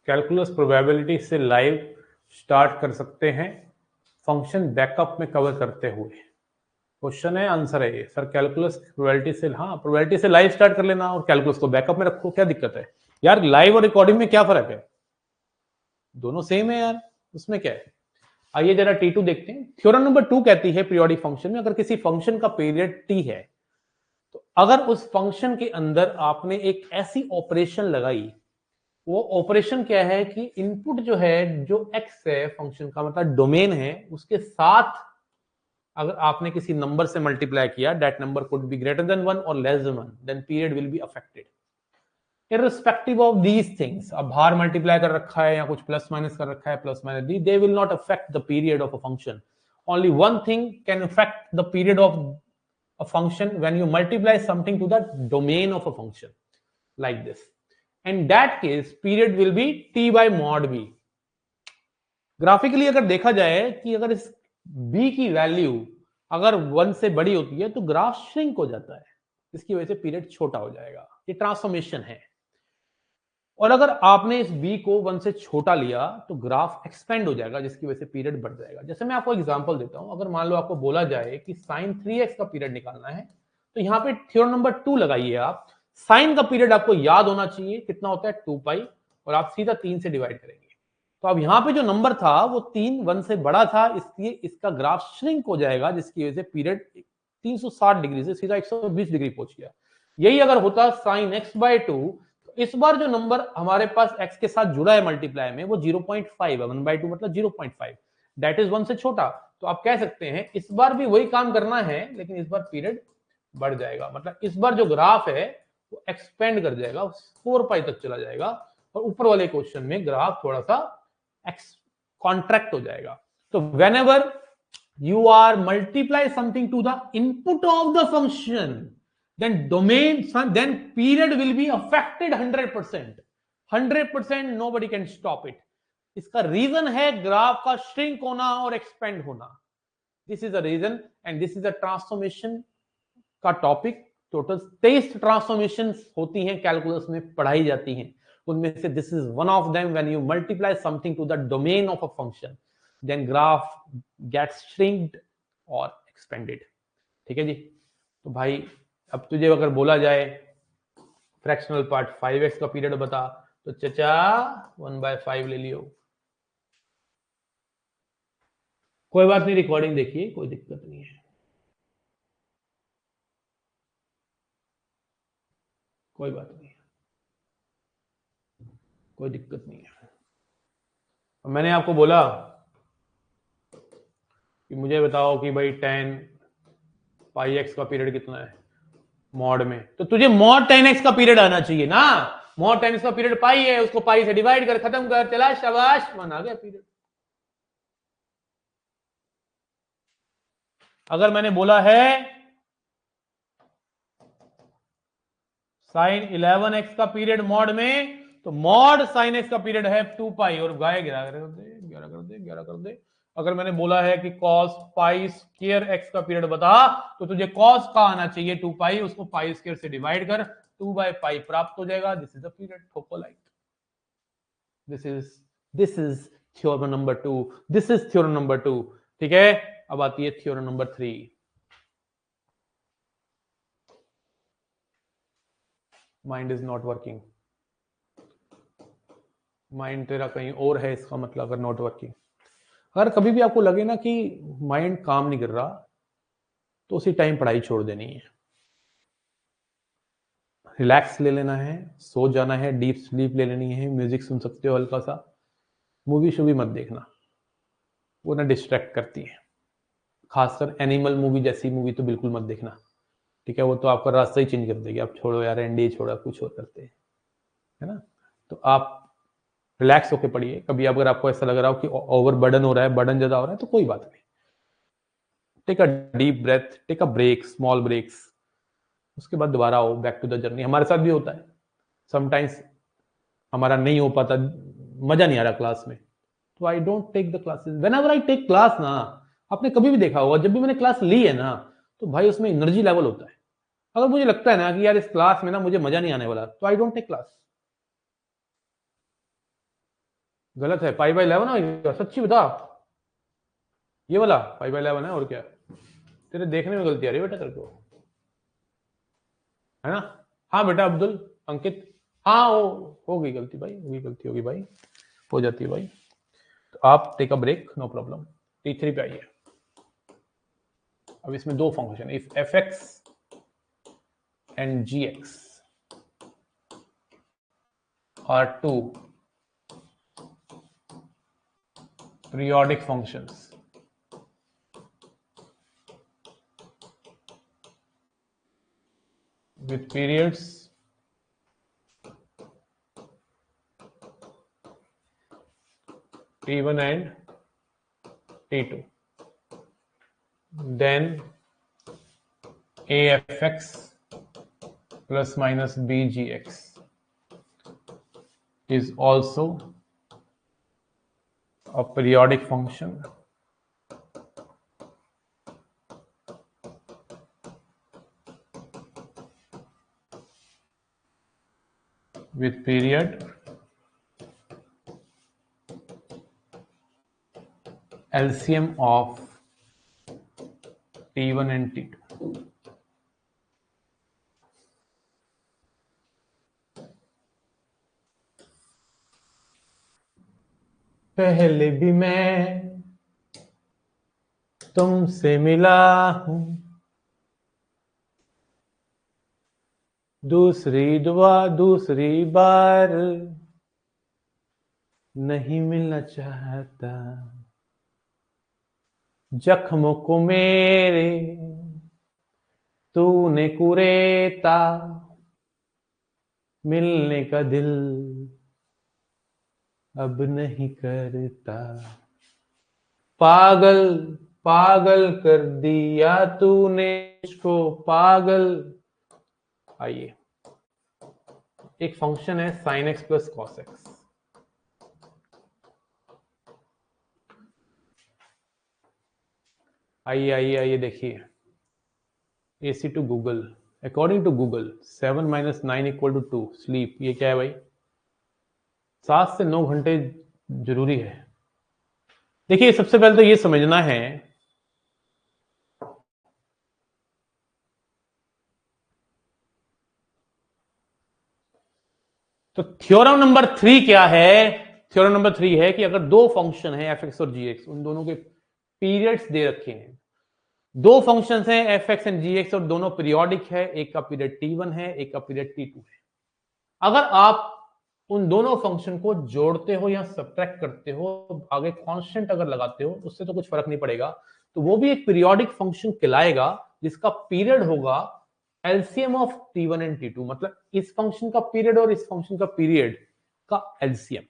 कैलकुलस प्रोबेबिलिटी से live start कर सकते हैं, function backup में cover करते हुए। क्वेश्चन है, आंसर है ये सर। कैलकुलस प्रोबेबिलिटी से, हाँ प्रोबेबिलिटी से लाइव स्टार्ट कर लेना और कैलकुलस को बैकअप में रखो, क्या दिक्कत है यार? लाइव और रिकॉर्डिंग में क्या फर्क है? दोनों सेम है यार, उसमें क्या है? आइए जरा T2 देखते हैं। थ्योरम नंबर 2 कहती है पीरियोडिक फंक्शन में अगर किसी फंक्शन का पीरियड t है, तो अगर उस फंक्शन के अंदर आपने एक ऐसी ऑपरेशन लगाई, वो ऑपरेशन क्या है कि इनपुट जो है, जो x है फंक्शन का मतलब डोमेन है, उसके साथ अगर आपने किसी नंबर से मल्टीप्लाई किया, that number could be greater than 1 और less than 1, then period will be affected irrespective of these things। अब बाहर मल्टीप्लाई कर रखा है या कुछ प्लस माइनस कर रखा है, plus minus the, they will not affect the period of a function। only one thing can affect the period of a function when you multiply something to the domain of a function like this। in that case period will be t by mod b। Graphically अगर देखा जाए कि अगर इस b की value अगर 1 से बड़ी होती है तो ग्राफ श्रिंक हो जाता है, इसकी वजह से पीरियड छोटा हो जाएगा। ये ट्रांसफॉर्मेशन है। और अगर आपने इस b को 1 से छोटा लिया तो ग्राफ एक्सपेंड हो जाएगा, जिसकी वजह से पीरियड बढ़ जाएगा। जैसे मैं आपको एग्जांपल देता हूं, अगर मान लो आपको बोला जाए कि sin 3x का पीरियड निकालना है, तो यहां पे थ्योरम नंबर 2 लगाइए आप। साइन का पीरियड आपको याद होना चाहिए, कितना होता है 2 पाई, और आप सीधा 3 से डिवाइड करेंगे। तो अब यहाँ पे जो नंबर था वो 3 1 से बड़ा था, इसलिए इसका ग्राफ श्रिंक हो जाएगा, जिसकी वजह से पीरियड 360 डिग्री से सीधा 120 डिग्री पहुंच गया। यही अगर होता sin x/2, इस बार जो नंबर हमारे पास x के साथ जुड़ा है मल्टीप्लाई में, वो 0.5 है। 1/2 मतलब 0.5, दैट इज 1 से छोटा। तो आप कह सकते हैं इस बार भी वही काम करना है, लेकिन इस बार पीरियड बढ़ जाएगा। मतलब इस बार जो ग्राफ है वो एक्सपेंड कर जाएगा, 4 पाई तक चला जाएगा, और ऊपर वाले क्वेश्चन में ग्राफ थोड़ा सा कॉन्ट्रैक्ट हो जाएगा। तो whenever you are multiply something to the input of the function, then then period will be affected 100%। nobody can stop it। इसका रीजन है ग्राफ का श्रिंक होना और एक्सपेंड होना। This is a reason and this is a transformation का topic. Total 23 transformation होती हैं calculus में, पढ़ाई जाती हैं। उनमें से this is one of them. When you multiply something to the domain of a function, then graph gets shrinked और एक्सपेंडेड। ठीक है जी। तो भाई अब तुझे अगर बोला जाए फ्रैक्शनल पार्ट 5x का पीरियड बता, तो चचा 1/5 ले लियो। कोई बात नहीं, रिकॉर्डिंग देखिए, कोई दिक्कत नहीं है, कोई बात नहीं है, कोई दिक्कत नहीं है। मैंने आपको बोला कि मुझे बताओ कि भाई 10 पाई एक्स का पीरियड कितना है मॉड में, तो तुझे मॉड 10x का पीरियड आना चाहिए ना। मॉड 10x का पीरियड पाई है, उसको पाई से डिवाइड कर, खत्म कर, चला शाबाश, वन आ गया पीरियड। अगर मैंने बोला है साइन 11x का पीरियड मॉड में, तो मॉड साइन x का पीरियड है 2 पाई, और गाय 11 कर दे, 11 कर दे, 11 कर दे। अगर मैंने बोला है कि cos पाई स्क्वायर x का पीरियड बता, तो तुझे cos का आना चाहिए 2 पाई, उसको पाई स्क्वायर से डिवाइड कर, 2/पाई प्राप्त हो जाएगा। This is the period. ठोको like. This is theorem number 2, this is theorem number 2। ठीक है, अब आती है theorem number 3। Mind is not working, mind तेरा कहीं और है, इसका मतलब अगर नॉट वर्किंग। अगर कभी भी आपको लगे ना कि माइंड काम नहीं कर रहा, तो उसी टाइम पढ़ाई छोड़ देनी है, रिलैक्स ले लेना है, सो जाना है, डीप स्लीप ले लेनी है, म्यूजिक सुन सकते हो हल्का सा, मूवी शूवी मत देखना, वो ना डिस्ट्रैक्ट करती है। खासकर एनिमल मूवी जैसी मूवी तो बिल्कुल मत देखना। ठीक है, वो तो आपका रास्ता ही चेंज कर देगी। आप छोड़ो यार, एनडीए छोड़ो, कुछ और करते हैं, है ना। तो आप रिलैक्स होकर पढ़िए। कभी अगर आपको ऐसा लग रहा हो कि ओवर बर्डन हो रहा है, बर्डन ज्यादा हो रहा है, तो कोई बात नहीं, take a deep breath, take a break, small breaks, उसके बाद दोबारा आओ बैक टू द जर्नी। हमारे साथ भी होता है समटाइम्स, हमारा नहीं हो पाता, मजा नहीं आ रहा क्लास में, तो I don't take the classes. Whenever I take class ना, आपने कभी भी देखा होगा, जब भी मैंने क्लास ली है ना, तो भाई उसमें एनर्जी लेवल होता है। अगर मुझे लगता है ना कि यार इस क्लास में ना मुझे मजा नहीं आने वाला, तो आई डोंट टेक क्लास। गलत है, 5/11 आएगा, सच्ची बता। ये वाला 5/11 है, और क्या, तेरे देखने में गलती आ रही है बेटा तेरे को, है ना। हाँ बेटा अब्दुल, अंकित, हाँ हो गई गलती भाई, होगी गलती, होगी भाई, हो जाती है भाई। तो आप take a break, no problem. T3 पे आइए। अब इसमें दो function, if fx and gx are two periodic functions with periods t1 and t2, then afx plus minus bgx is also a periodic function with period LCM of t1 and t2. पहले भी मैं तुमसे मिला हूं, दूसरी दुआ दूसरी बार नहीं मिलना चाहता, जख्मों को मेरे तूने कुरेता, मिलने का दिल अब नहीं करता, पागल पागल कर दिया तूने इसको पागल। आइए, एक फंक्शन है sin x plus cos x। आइए आइए आइए देखिए, AC to Google, according to Google 7 - 9 = 2 sleep. ये क्या है भाई? 7 से 9 घंटे जरूरी है। देखिए सबसे पहले तो ये समझना है तो थ्योरम नंबर 3 क्या है? थ्योरम नंबर 3 है कि अगर दो फंक्शन है f(x) और g(x), उन दोनों के पीरियड्स दे रखे हैं। दो फंक्शंस हैं f(x) एंड g(x) और दोनों पीरियोडिक है। एक का पीरियड t1 है, एक का पीरियड t2 है। अगर आप उन दोनों फंक्शन को जोड़ते हो या सब्ट्रैक्ट करते हो, आगे कांस्टेंट अगर लगाते हो, उससे तो कुछ फर्क नहीं पड़ेगा, तो वो भी एक पीरियोडिक फंक्शन कहलाएगा जिसका पीरियड होगा LCM of t1 and t2। मतलब इस फंक्शन का पीरियड और इस फंक्शन का पीरियड का एलसीएम।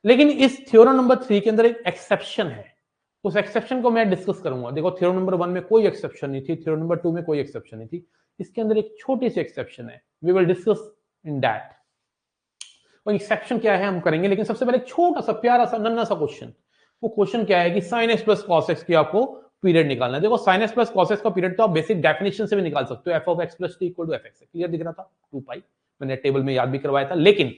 लेकिन इस थ्योरम नंबर 3 के अंदर एक एक्सेप्शन है। उस एक्सेप्शन को मैं डिस्कस करूंगा। देखो थ्योरम नंबर 1 में कोई एक्सेप्शन नहीं थी, थ्योरम नंबर 2 में कोई एक्सेप्शन नहीं थी, इसके अंदर एक छोटी सी एक्सेप्शन है। We will discuss in that. वो एक्सेप्शन क्या है हम करेंगे, लेकिन सबसे पहले छोटा सा प्यारा सा नन्ना सा क्वेश्चन। वो क्वेश्चन क्या है कि sin x plus cos x की आपको पीरियड निकालना है। देखो sin x plus cos x का पीरियड तो आप बेसिक डेफिनेशन से भी निकाल सकते हो, f of x plus t equal to fx। Clear दिख रहा था? 2 पाई मैंने टेबल में याद भी करवाया था। लेकिन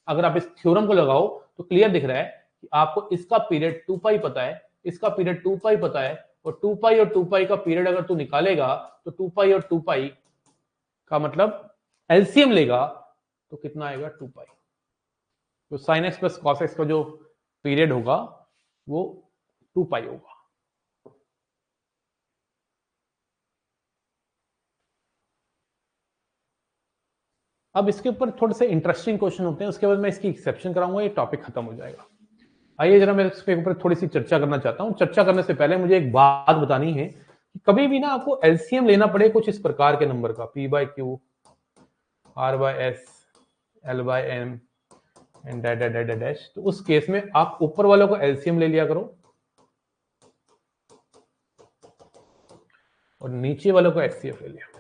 अगर आप इस थ्योरम को लगाओ तो क्लियर दिख रहा है कि आपको इसका पीरियड 2 पाई पता है, इसका पीरियड 2 पाई पता है, और 2 पाई और 2 पाई का पीरियड अगर तू निकालेगा तो 2 पाई और 2 पाई का मतलब एलसीएम लेगा तो कितना आएगा? 2 पाई। तो sign x plus cos x का जो पीरियड होगा वो 2 पाई होगा। अब इसके ऊपर थोड़े से इंटरेस्टिंग क्वेश्चन होते हैं, उसके बाद मैं इसकी एक्सेप्शन कराऊंगा, ये टॉपिक खत्म हो जाएगा। आइए जरा मैं इसके ऊपर थोड़ी सी चर्चा करना चाहता हूं। चर्चा करने से पहले मुझे एक बात बतानी है कि कभी भी ना आपको एलसीएम लेना पड़े कुछ इस प्रकार के नंबर का, p by Q, r by S, l by M and dash, तो उस केस में आप ऊपर वालों को एलसीएम ले लिया करो और नीचे वालों को एचसीएफ ले लिया।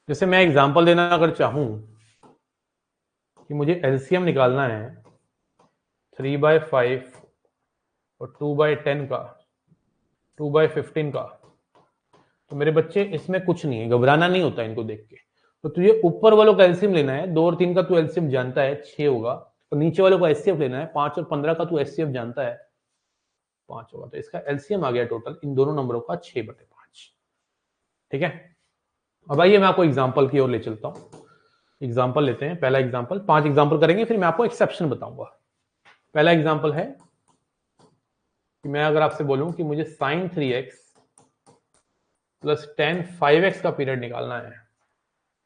जैसे मैं एग्जांपल देना अगर चाहूं कि मुझे एलसीएम निकालना है 3/5 और 2/10 का, 2/15 का, तो मेरे बच्चे इसमें कुछ नहीं है, घबराना नहीं होता इनको देख के। तो तुझे ऊपर वालों का एलसीएम लेना है, 2 और 3 का तू एलसीएम जानता है 6 होगा, और नीचे वालों का एचसीएफ लेना है, 5 और 15 का तू एचसीएफ जानता है 5 होगा। तो इसका एलसीएम आ गया टोटल इन दोनों नंबरों का 6/5। ठीक है, अब आइए मैं आपको एग्जाम्पल की ओर ले चलता हूं। एग्जाम्पल लेते हैं, पहला एग्जाम्पल, 5 एग्जाम्पल करेंगे, फिर मैं आपको एक्सेप्शन बताऊंगा। पहला एग्जाम्पल है कि मैं अगर आपसे बोलूं कि मुझे sin 3x plus tan 5x का पीरियड निकालना है,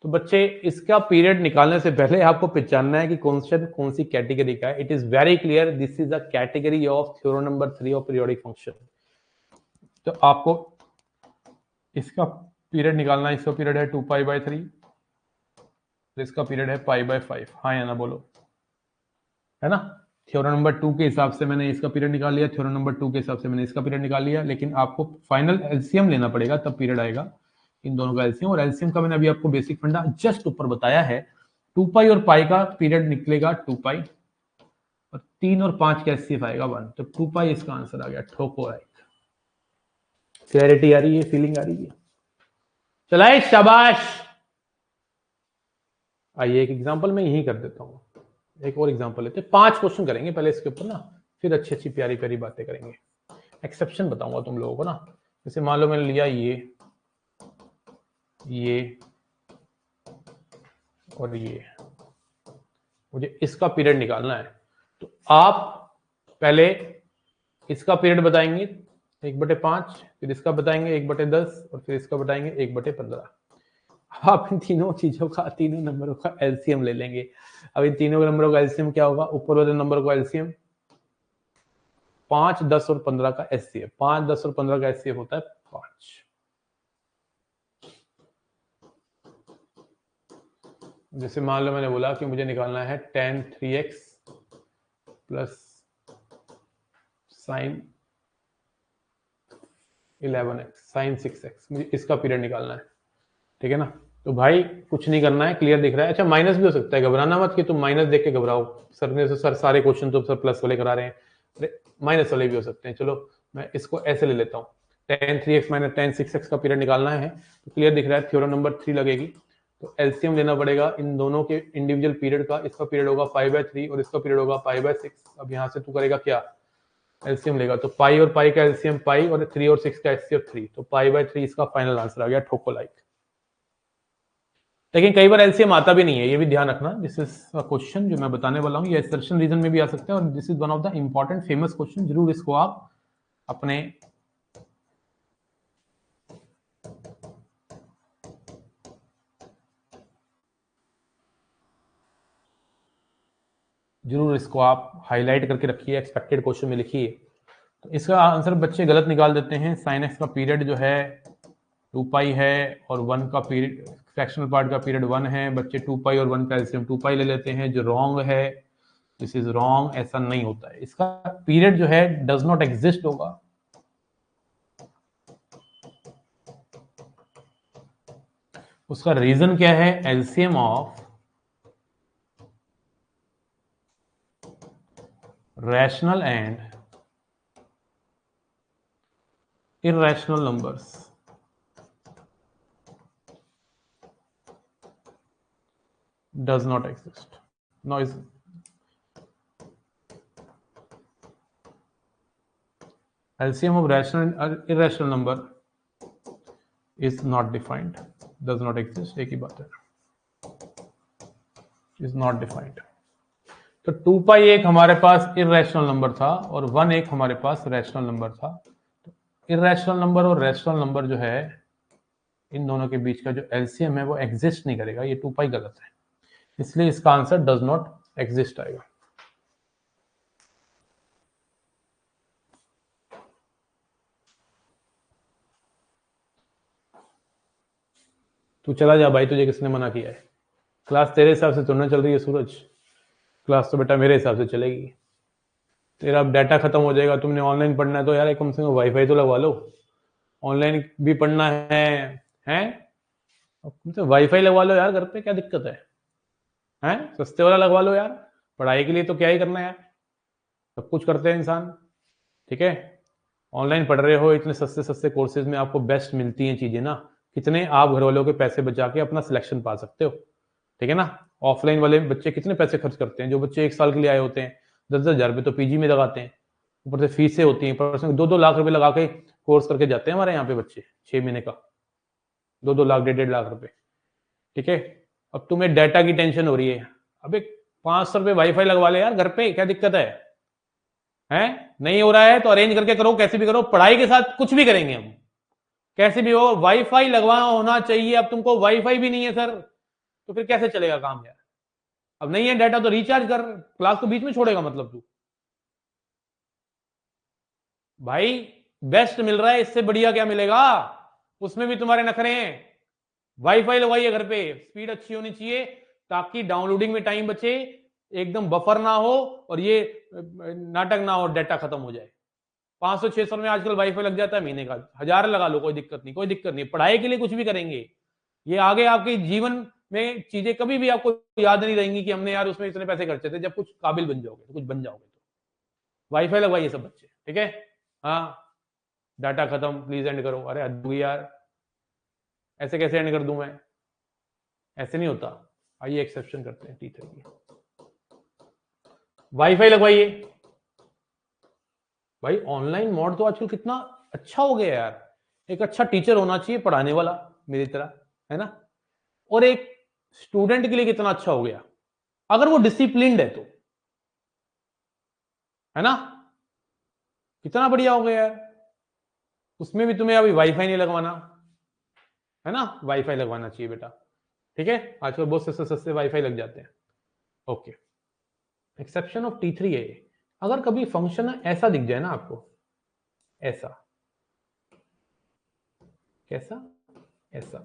तो बच्चे इसका पीरियड निकालने से पहले आपको पहचानना है कि कॉन्स्टेंट कौन सी कैटेगरी का है। It is very clear, this is a category of theorem number 3 of periodic function. तो आपको इसका पीरियड निकालना है। इसका पीरियड है 2π/3, इसका पीरियड है π/5। हाँ या ना बोलो, है ना? थ्योरम नंबर 2 के हिसाब से मैंने इसका पीरियड निकाल लिया, थ्योरम नंबर 2 के हिसाब से मैंने इसका पीरियड निकाल लिया, लेकिन आपको फाइनल एलसीएम लेना पड़ेगा, तब पीरियड आएगा इन दोनों का एलसीएम। और एलसीएम का मैंने अभी आपको बेसिक फंडा जस्ट ऊपर बताया है। 2 पाई और पाई का पीरियड निकलेगा 2 पाई, और 3 और 5 का एचसीएफ आएगा 1, तो 2 पाई इसका आंसर आ गया। ठोको राइट। क्लैरिटी आ रही है, फीलिंग आ रही है? चलाए शाबाश। आइए एक एग्जांपल मैं यही कर देता हूँ, एक और एग्जांपल लेते हैं। 5 क्वेश्चन करेंगे पहले इसके ऊपर ना, फिर अच्छी अच्छी प्यारी प्यारी बातें करेंगे। एक्सेप्शन बताऊंगा तुम लोगों को ना। जैसे मान लो मैंने लिया ये और ये, मुझे इसका पीरियड निकालना है, तो आप पहले इसका पीरियड बताएंगे 1/5, फिर इसका बताएंगे 1/10, और फिर इसका बताएंगे 1/15। आप इन तीनों चीजों का, तीनों नंबरों का एलसीएम ले लेंगे। अब इन तीनों नंबरों का एलसीएम क्या होगा? ऊपर वाले नंबर का एलसीएम 5, 10 और 15 का एचसीएफ। 5, 10 और 15 का एचसीएफ होता है 5। जैसे मान लो मैंने बोला कि मुझे निकालना है tan 3x plus sin 11x, sin 6x, मुझे इसका पीरियड निकालना है। ठीक है ना? तो भाई कुछ नहीं करना है, क्लियर दिख रहा है। अच्छा माइनस भी हो सकता है, घबराना मत कि तुम माइनस देख के घबराओ, सर ने तो सर सारे क्वेश्चन तो सर प्लस वाले करा रहे हैं, अरे माइनस वाले भी हो सकते हैं। चलो मैं इसको ऐसे ले लेता हूँ, tan 3x minus tan 6x का पीरियड निकालना है, तो क्लियर दिख रहा है थ्योरम नंबर 3 लगेगी। तो एलसीएम लेना पड़ेगा इन दोनों के इंडिविजुअल पीरियड का, इसका पीरियड होगा π/3 और इसका पीरियड होगा π/6। अब यहाँ से तू करेगा क्या, एलसीएम लेगा, तो पाई और पाई का एलसीएम पाई और 3 और 6 का एचसीएफ 3, तो π/3 इसका फाइनल आंसर आ गया, ठोको लाइक। लेकिन कई बार एलसीएम आता भी नहीं है, ये भी ध्यान रखना। दिस इज अ क्वेश्चन जो मैं बताने वाला हूँ, ये असर्शन रीजन में भी आ सकता है, और this is one of the important famous question, जरूर इसको आप अपने जरूर इसको आप हाईलाइट करके रखिए, एक्सपेक्टेड क्वेश्चन में लिखिए। तो इसका आंसर बच्चे गलत निकाल देते हैं। साइन एक्स का पीरियड जो है 2 पाई है और 1 का पीरियड, फ्रैक्शनल पार्ट का पीरियड 1 है, बच्चे 2 पाई और 1 का एलसीएम 2 पाई ले लेते हैं, जो रॉन्ग है। दिस इज रॉन्ग, ऐसा नहीं होता है, इसका पीरियड जो है डज नॉट एग्जिस्ट होगा। उसका रीजन क्या है, LCM of rational and irrational numbers does not exist. Now is LCM of rational and irrational number is not defined, does not exist, एक ही बात है, is not defined। तो 2 पाई एक हमारे पास इरेशनल नंबर था और 1 एक हमारे पास रैशनल नंबर था। तो इरेशनल नंबर और रैशनल नंबर जो है, इन दोनों के बीच का जो एलसीएम है वो एग्जिस्ट नहीं करेगा, ये 2 पाई गलत है, इसलिए इसका आंसर डज नॉट एग्जिस्ट आएगा। तू चला जा भाई, तुझे किसने मना किया है, क्लास तेरे हिसाब से थोड़ी ना चल रही है सूरज, क्लास तो बेटा मेरे हिसाब से चलेगी। तेरा अब डाटा खत्म हो जाएगा, तुमने ऑनलाइन पढ़ना है तो यार कम से कम वाईफाई तो लगवा लो, ऑनलाइन भी पढ़ना हैं, अब तुमसे वाईफाई लगवा लो यार घर पे, क्या दिक्कत है, हैं सस्ते वाला लगवा लो यार, पढ़ाई के लिए तो क्या ही करना है यार, सब कुछ करते हैं इंसान, ठीक है। ऑनलाइन पढ़ रहे हो, इतने सस्ते सस्ते कोर्सेज में आपको बेस्ट मिलती हैं चीजें ना, कितने आप घर वालों के पैसे बचा के अपना सिलेक्शन पा सकते हो, ठीक है ना। ऑफलाइन वाले बच्चे कितने पैसे खर्च करते हैं, जो बच्चे 1 साल के लिए आए होते हैं 10,000 रुपये तो पीजी में लगाते हैं, ऊपर से फीसें होती हैं, पर्सनल 2-2 लाख रुपए लगा के कोर्स करके जाते हैं हमारे यहाँ पे बच्चे, 6 महीने का 2-2 लाख 1.5 लाख रुपए, ठीक है। अब तुम्हें डाटा की टेंशन हो रही है, अब एक 500 रुपये वाईफाई लगवा ले यार घर पे, क्या दिक्कत है, हैं नहीं हो रहा है तो अरेंज करके करो, कैसे भी करो, पढ़ाई के साथ कुछ भी करेंगे हम, कैसे भी हो, वाईफाई लगवाना होना चाहिए। अब तुमको वाईफाई भी नहीं है सर, तो फिर कैसे चलेगा काम यार, अब नहीं है डाटा तो रिचार्ज कर, क्लास को बीच में छोड़ेगा मतलब तू, भाई बेस्ट मिल रहा है, इससे बढ़िया क्या मिलेगा, उसमें भी तुम्हारे नखरे हैं। वाईफाई लगवाइए घर पे, स्पीड अच्छी होनी चाहिए ताकि डाउनलोडिंग में टाइम बचे, एकदम बफर ना हो और ये नाटक ना हो, डाटा खत्म हो जाए। 500-600 में आजकल वाईफाई लग जाता है महीने का, 1000 लगा लो, कोई दिक्कत नहीं, कोई दिक्कत नहीं, पढ़ाई के लिए कुछ भी करेंगे, ये आगे आपके जीवन में चीजें कभी भी आपको याद नहीं रहेंगी कि हमने यार उसमें इतने पैसे खर्चे थे, जब कुछ काबिल बन जाओगे तो कुछ बन जाओगे तो वाईफाई लगवाइए सब बच्चे, ठीक है। हाँ डाटा खत्म, प्लीज एंड करो, अरे हद हुई यार, ऐसे कैसे एंड कर दूं मैं, ऐसे नहीं होता। आइए एक्सेप्शन करते हैं T3 की, वाईफाई लगवाइए। भाई ऑनलाइन मोड तो आजकल कितना अच्छा हो गया यार, एक अच्छा टीचर होना चाहिए पढ़ाने वाला मेरी तरह, है ना, और एक स्टूडेंट के लिए कितना अच्छा हो गया अगर वो डिसिप्लिन्ड है तो, है ना, कितना बढ़िया हो गया यार। उसमें भी तुम्हें अभी वाईफाई नहीं लगवाना, है ना, वाईफाई लगवाना चाहिए बेटा, ठीक है, आजकल बहुत सस्ते सस्ते वाईफाई लग जाते हैं। ओके, एक्सेप्शन ऑफ T3 है, अगर कभी फंक्शन ऐसा दिख जाए ना आपको, ऐसा, कैसा, ऐसा,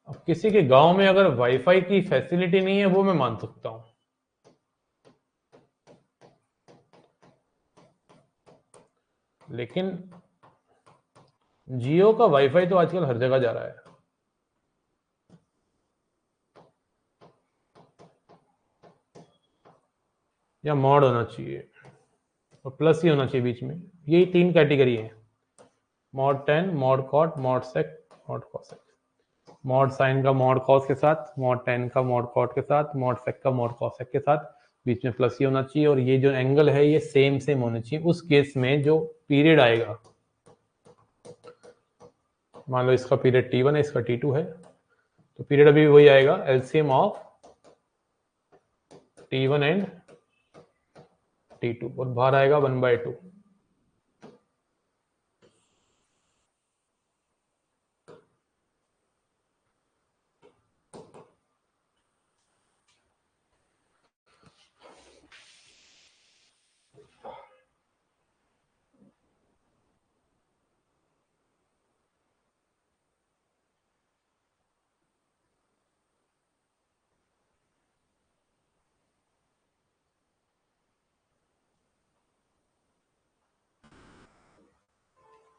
अब किसी के गांव में अगर वाईफाई की फैसिलिटी नहीं है वो मैं मान सकता हूं, लेकिन जियो का वाईफाई तो आजकल हर जगह जा रहा है। या मॉड होना चाहिए और प्लस ही होना चाहिए बीच में। यही 3 कैटेगरी है, mod 10, mod cot, mod sec, mod cosec. Mod sine का मॉड कॉस के साथ, मॉड 10 का मॉड कॉट के साथ, मॉड सेक का मॉड कॉसेक के साथ, बीच में प्लस ही होना चाहिए। और ये जो एंगल है ये सेम सेम होना चाहिए। उस केस में जो पीरियड आएगा, मान लो इसका पीरियड T1 है, इसका T2 है, तो पीरियड अभी वही आएगा, LCM of T1 and T2, और बाहर आएगा 1/2।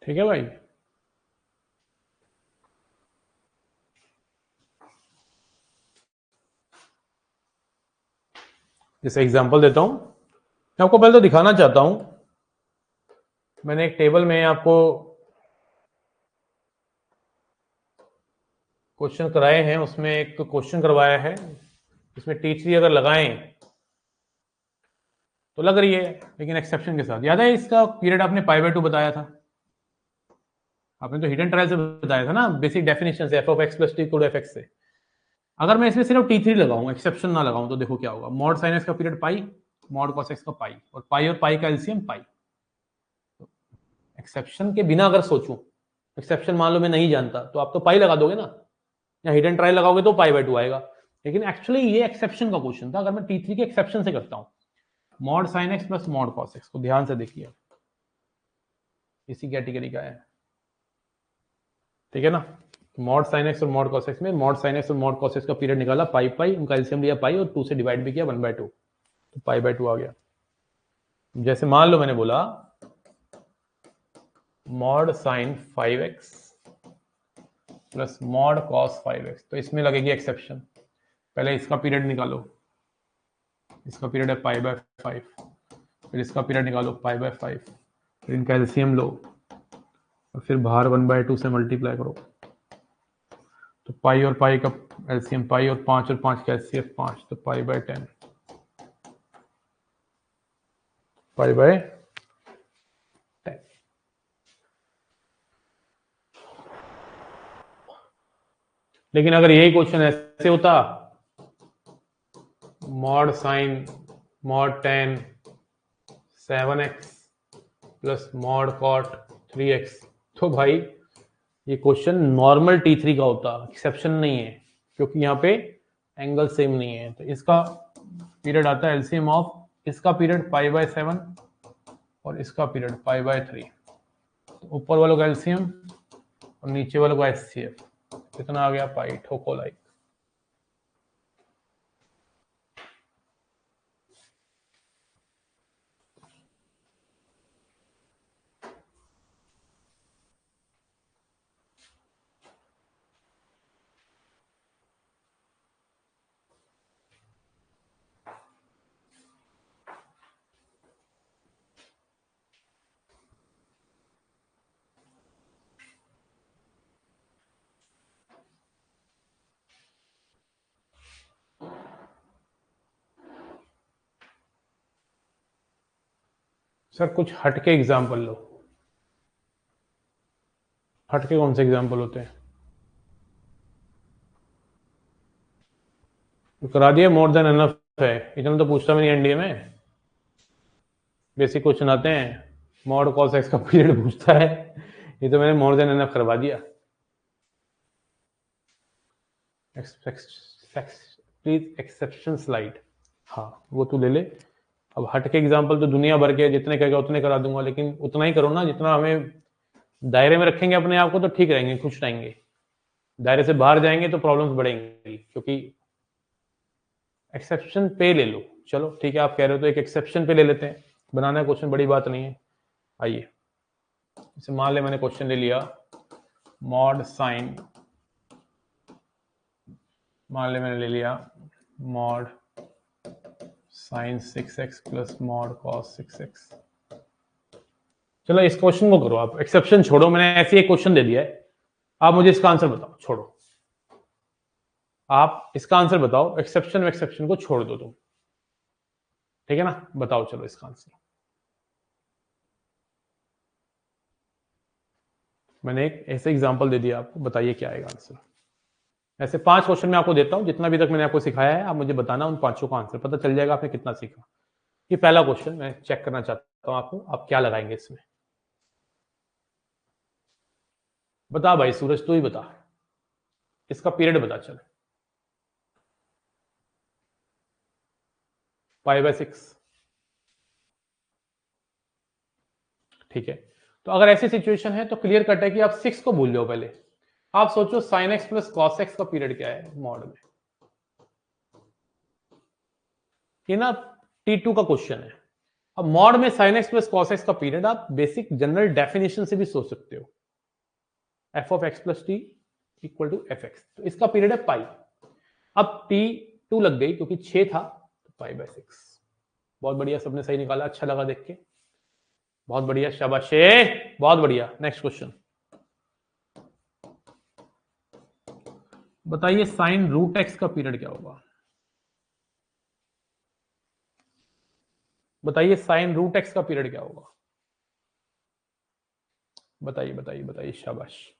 ठीक है भाई। जैसे एग्जांपल देता हूं, मैं आपको पहले तो दिखाना चाहता हूं, मैंने एक टेबल में आपको क्वेश्चन कराए हैं, उसमें एक क्वेश्चन करवाया है, इसमें T3 अगर लगाएं तो लग रही है, लेकिन एक्सेप्शन के साथ। याद है इसका पीरियड आपने π/2 बताया था, आपने तो हिडन ट्रायल से बताया था ना, बेसिक डेफिनेशन से, f(x + t = f(x) से। अगर मैं इसमें सिर्फ T3 लगाऊं, एक्सेप्शन ना लगाऊं, तो देखो क्या होगा। मॉड साइन एक्स का पीरियड पाई, मॉड कॉस एक्स का पाई, और पाई का एलसीएम पाई। एक्सेप्शन के बिना अगर सोचूं, एक्सेप्शन मान लो मैं नहीं जानता, तो आप तो पाई लगा दोगे ना, या हिडन ट्रायल लगाओगे तो π/2 आएगा। लेकिन एक्चुअली ये एक्सेप्शन का क्वेश्चन था। अगर मैं T3 के एक्सेप्शन से करता हूं, mod sine x plus mod cos x को ध्यान से देखिए, इसी कैटेगरी का है, ठीक है ना। मॉड साइन एक्स और मॉड कॉस एक्स में, मॉड साइन एक्स और मॉड कॉस एक्स का पीरियड निकाला पाई, उनका एलसीएम लिया पाई, और 2 से डिवाइड भी किया 1/2, तो π/2 आ गया। जैसे मान लो मैंने बोला mod sine 5x plus mod cos 5x, तो इसमें लगेगी एक्सेप्शन। पहले इसका पीरियड निकालो, इसका पीरियड है π/5, फिर इसका पीरियड निकालो π/5, फिर इनका एलसीएम लो, और फिर बाहर 1/2 से मल्टीप्लाई करो, तो पाई और पाई का एलसीएम पाई, और 5 और 5 का एचसीएफ 5, तो π/10, π/10। लेकिन अगर यही क्वेश्चन ऐसे होता, mod sine mod 10 7x plus mod cot 3x, तो भाई ये क्वेश्चन नॉर्मल T3 का होता, एक्सेप्शन नहीं है, क्योंकि यहाँ पे एंगल सेम नहीं है। तो इसका पीरियड आता है एलसीएम ऑफ, इसका पीरियड π/7 और इसका पीरियड π/3, तो ऊपर वालों का एलसीएम और नीचे वालों का एचसीएफ, कितना आ गया पाई, ठोको लाइक। सर कुछ हटके एग्जाम्पल लो। हटके कौन से एग्जाम्पल होते हैं? तो करा दिया, मोर देन एनफ है, इतना तो पूछता भी नहीं एनडीए में। बेसिक क्वेश्चन आते हैं, मॉड कॉस एक्स का पीरियड पूछता है, ये तो मैंने मोर देन एनफ करवा दिया। प्लीज एक्सेप्शन स्लाइड, हाँ वो तू ले ले। अब हटके एग्जाम्पल तो दुनिया भर के, जितने कहेगा उतने करा दूंगा, लेकिन उतना ही करो ना जितना हमें दायरे में रखेंगे अपने आप को, तो ठीक रहेंगे, खुश रहेंगे। दायरे से बाहर जाएंगे तो प्रॉब्लम्स बढ़ेंगी, क्योंकि एक्सेप्शन पे ले लो। चलो ठीक है, आप कह रहे हो तो एक एक्सेप्शन पे ले लेते हैं, बनाना क्वेश्चन बड़ी बात नहीं है। आइए, इसे मान ले मैंने क्वेश्चन ले लिया मॉड साइन, मान ले मैंने ले लिया mod sine 6x plus mod cos 6x। चलो इस क्वेश्चन को करो आप, एक्सेप्शन छोड़ो, मैंने ऐसे एक क्वेश्चन दे दिया है, आप मुझे इसका आंसर बताओ। छोड़ो, आप इसका आंसर बताओ, एक्सेप्शन को छोड़ दो तुम, ठीक है ना? बताओ चलो इसका आंसर। मैंने एक ऐसे एग्जांपल दे दिया आपको, बताइए क्या आएगा आंसर। ऐसे 5 क्वेश्चन मैं आपको देता हूं, जितना भी तक मैंने आपको सिखाया है आप मुझे बताना, उन 5 का आंसर पता चल जाएगा आपने कितना सीखा। ये पहला क्वेश्चन मैं चेक करना चाहता हूं आपको, आप क्या लगाएंगे इसमें। बता भाई सूरज, तू ही बता, इसका पीरियड बता चल। π/6, ठीक है। तो अगर ऐसी सिचुएशन है तो क्लियर कट है कि आप 6 को भूल जाओ। पहले आप सोचो sin x plus cos x का पीरियड क्या है मॉड में। ये ना T2 का क्वेश्चन है। अब मॉड में sin x plus cos x का पीरियड आप बेसिक जनरल डेफिनेशन से भी सोच सकते हो, f of x plus T equal to F X. तो इसका पीरियड है पाई। अब T2 लग गई क्योंकि 6 था, तो π/6। बहुत बढ़िया, सबने सही निकाला, अच्छा लगा देख के, बहुत बढ़िया, शाबाश, बहुत बढ़िया। नेक्स्ट क्वेश्चन बताइए, साइन रूट एक्स का पीरियड क्या होगा। बताइए साइन रूट एक्स का पीरियड क्या होगा। बताइए बताइए बताइए, शाबाश।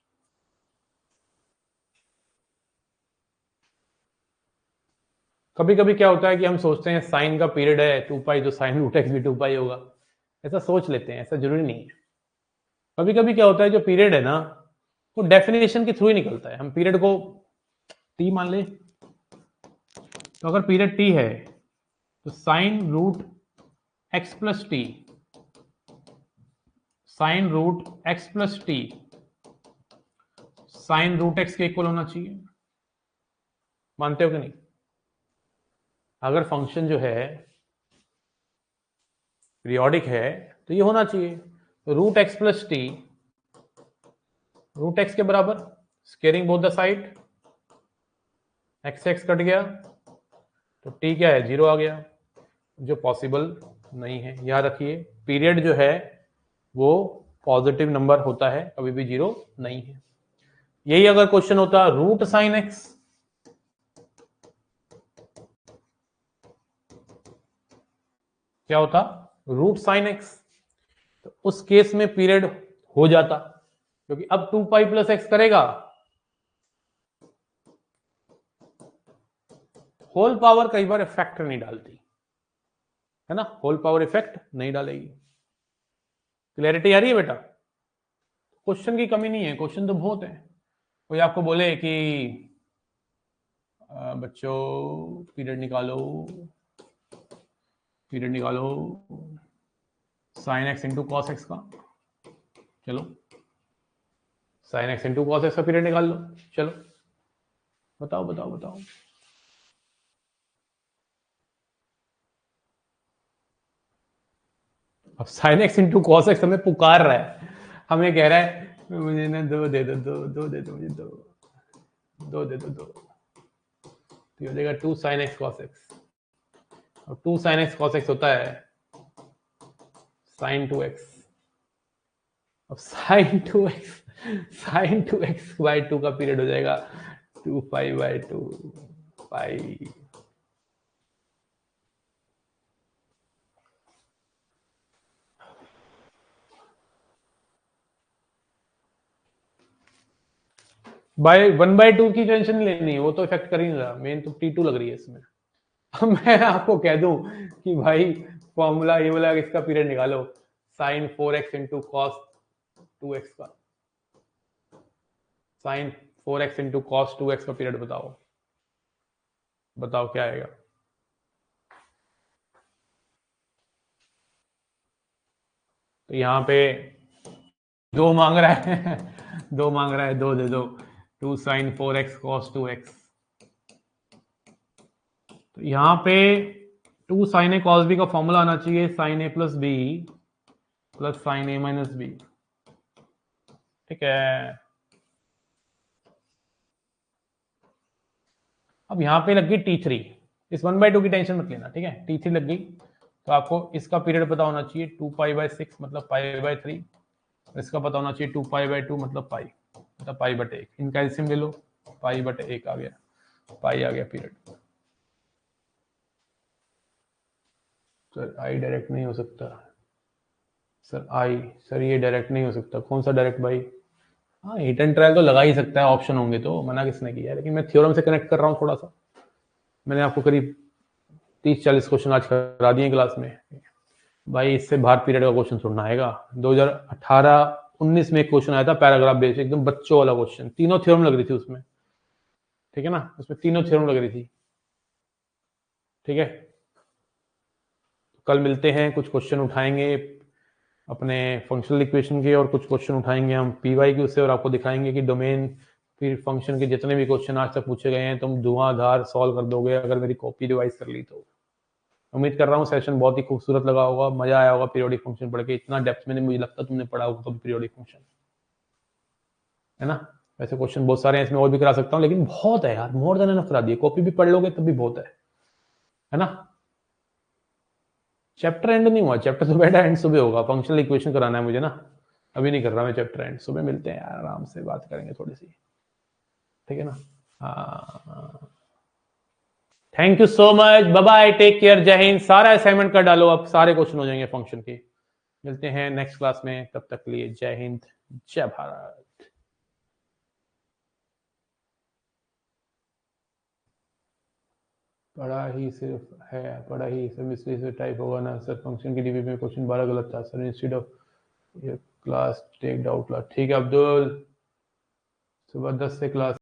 कभी कभी क्या होता है कि हम सोचते हैं साइन का पीरियड है 2 पाई, तो साइन रूट एक्स भी 2 पाई होगा, ऐसा सोच लेते हैं, ऐसा जरूरी नहीं है। कभी कभी क्या होता है, जो पीरियड है ना वो डेफिनेशन के थ्रू ही निकलता है। हम पीरियड को टी मान ले, तो अगर पीरियड टी है तो sine root X plus T, sine root X plus T sine root X के इक्वल होना चाहिए। मानते हो कि नहीं? अगर फंक्शन जो है पीरियोडिक है तो ये होना चाहिए। Root X plus T root X के बराबर, squaring both the side, X X cut गया तो टी क्या है, 0 आ गया, जो पॉसिबल नहीं है। याद रखिए पीरियड जो है वो पॉजिटिव नंबर होता है, कभी भी 0 नहीं है। यही अगर क्वेश्चन होता रूट साइन एक्स, क्या होता, रूट साइन एक्स, तो उस केस में पीरियड हो जाता, क्योंकि अब 2 पाई प्लस एक्स करेगा, होल पावर कई बार इफेक्ट नहीं डालती है ना, होल पावर इफेक्ट नहीं डालेगी। क्लैरिटी आ रही है बेटा? क्वेश्चन की कमी नहीं है, क्वेश्चन तो बहुत है। कोई आपको बोले कि बच्चों पीरियड निकालो, पीरियड निकालो sine x into cos x का, चलो sine x into cos x का पीरियड निकाल लो, चलो बताओ बताओ बताओ। अब sine x into cos x हमें पुकार रहा है, हमें कह रहा है मुझे ना 2 दे दो, 2 दे दो मुझे, 2 दे दो, 2। तो ये हो जाएगा 2 साइन एक्स कॉस एक्स। अब 2 साइन एक्स कॉस एक्स होता है साइन 2x। अब साइन 2x/2 का पीरियड हो जाएगा 2 पाई/2 पाई। बाय 1/2 की टेंशन नहीं लेनी, वो तो इफेक्ट कर ही नहीं रहा, मेन तो T2 लग रही है इसमें। अब मैं आपको कह दूं कि भाई फॉर्मूला ये वाला इसका पीरियड निकालो, sign 4x into cos 2x का, sign 4x into cos 2x का पीरियड बताओ, बताओ क्या आएगा। तो यहाँ पे 2 मांग रहा है 2 मांग रहा है, 2 दे दो, 2 sin 4x cos 2x। तो यहाँ पे 2 sin a cos b का फॉर्मूला आना चाहिए sin a plus B plus sin a minus B. ठीक है, अब यहाँ पे लग गई T3। इस 1/2 की टेंशन मत लेना, ठीक है। T3 लग गई तो आपको इसका पीरियड पता होना चाहिए 2π/6 मतलब π/3। इसका पता होना चाहिए 2π/2 मतलब पाई, मतलब π/1। इनका एलसीएम ले लो, π/1 आ गया, पाई आ गया पीरियड। सर आई डायरेक्ट नहीं हो सकता, सर सर ये डायरेक्ट नहीं हो सकता। कौन सा डायरेक्ट भाई? हाँ, हिट एंड ट्रायल तो लगा ही सकता है, ऑप्शन होंगे तो, मना किसने किया है। लेकिन मैं थ्योरम से कनेक्ट कर रहा हूँ थोड़ा सा। मैंने आपको करीब 30-40 क्वेश्चन आज करा दिए क्लास में भाई। इससे बाहर पीरियड का क्वेश्चन छोड़ना आएगा। 2018-19 में एक क्वेश्चन आया था पैराग्राफ बेस्ड, एकदम बच्चों वाला क्वेश्चन, तीनों थ्योरम लग रही थी उसमें, ठीक है ना। उसमें तीनों थ्योरम लग रही थी, ठीक है। कल मिलते हैं, कुछ क्वेश्चन उठाएंगे अपने फंक्शनल इक्वेशन के और कुछ क्वेश्चन उठाएंगे हम पीवाई से, और आपको दिखाएंगे कि डोमेन फिर फंक्शन के जितने भी क्वेश्चन आज तक पूछे गए हैं तुम धुआंधार सॉल्व कर दोगे अगर मेरी कॉपी रिवाइज कर ली तो। उम्मीद कर रहा हूँ सेशन बहुत ही खूबसूरत लगा होगा, मजा आया होगा पीरियोडिक फंक्शन पढ़ के। इतना डेप्थ में नहीं मुझे लगता तुमने पढ़ा होगा कभी पीरियोडिक फंक्शन, है ना। वैसे क्वेश्चन बहुत सारे हैं इसमें, और भी करा सकता हूँ, लेकिन बहुत है यार, मोर देन एनफ करा दिए। कॉपी भी पढ़ लोगे तब भी बहुत है ना। चैप्टर एंड नहीं हुआ, चैप्टर तो बेटा एंड सुबह होगा। फंक्शनल इक्वेशन कराना है मुझे ना, अभी नहीं कर रहा मैं चैप्टर एंड। सुबह मिलते हैं यार, आराम से बात करेंगे थोड़ी सी, ठीक है ना। Thank you so much, bye bye, take care, जय हिंद। सारा असाइनमेंट कर डालो, अब सारे क्वेश्चन हो जाएंगे फंक्शन के। मिलते हैं नेक्स्ट क्लास में, तब तक के लिए जय हिंद, जय भारत। पढ़ा ही सिर्फ इसलिए टाइप होगा ना सर। फंक्शन की डीबी में क्वेश्चन 12 गलत था sir, instead of class take doubt class. ठीक है अब्दुल, सुबह 10 से क्लास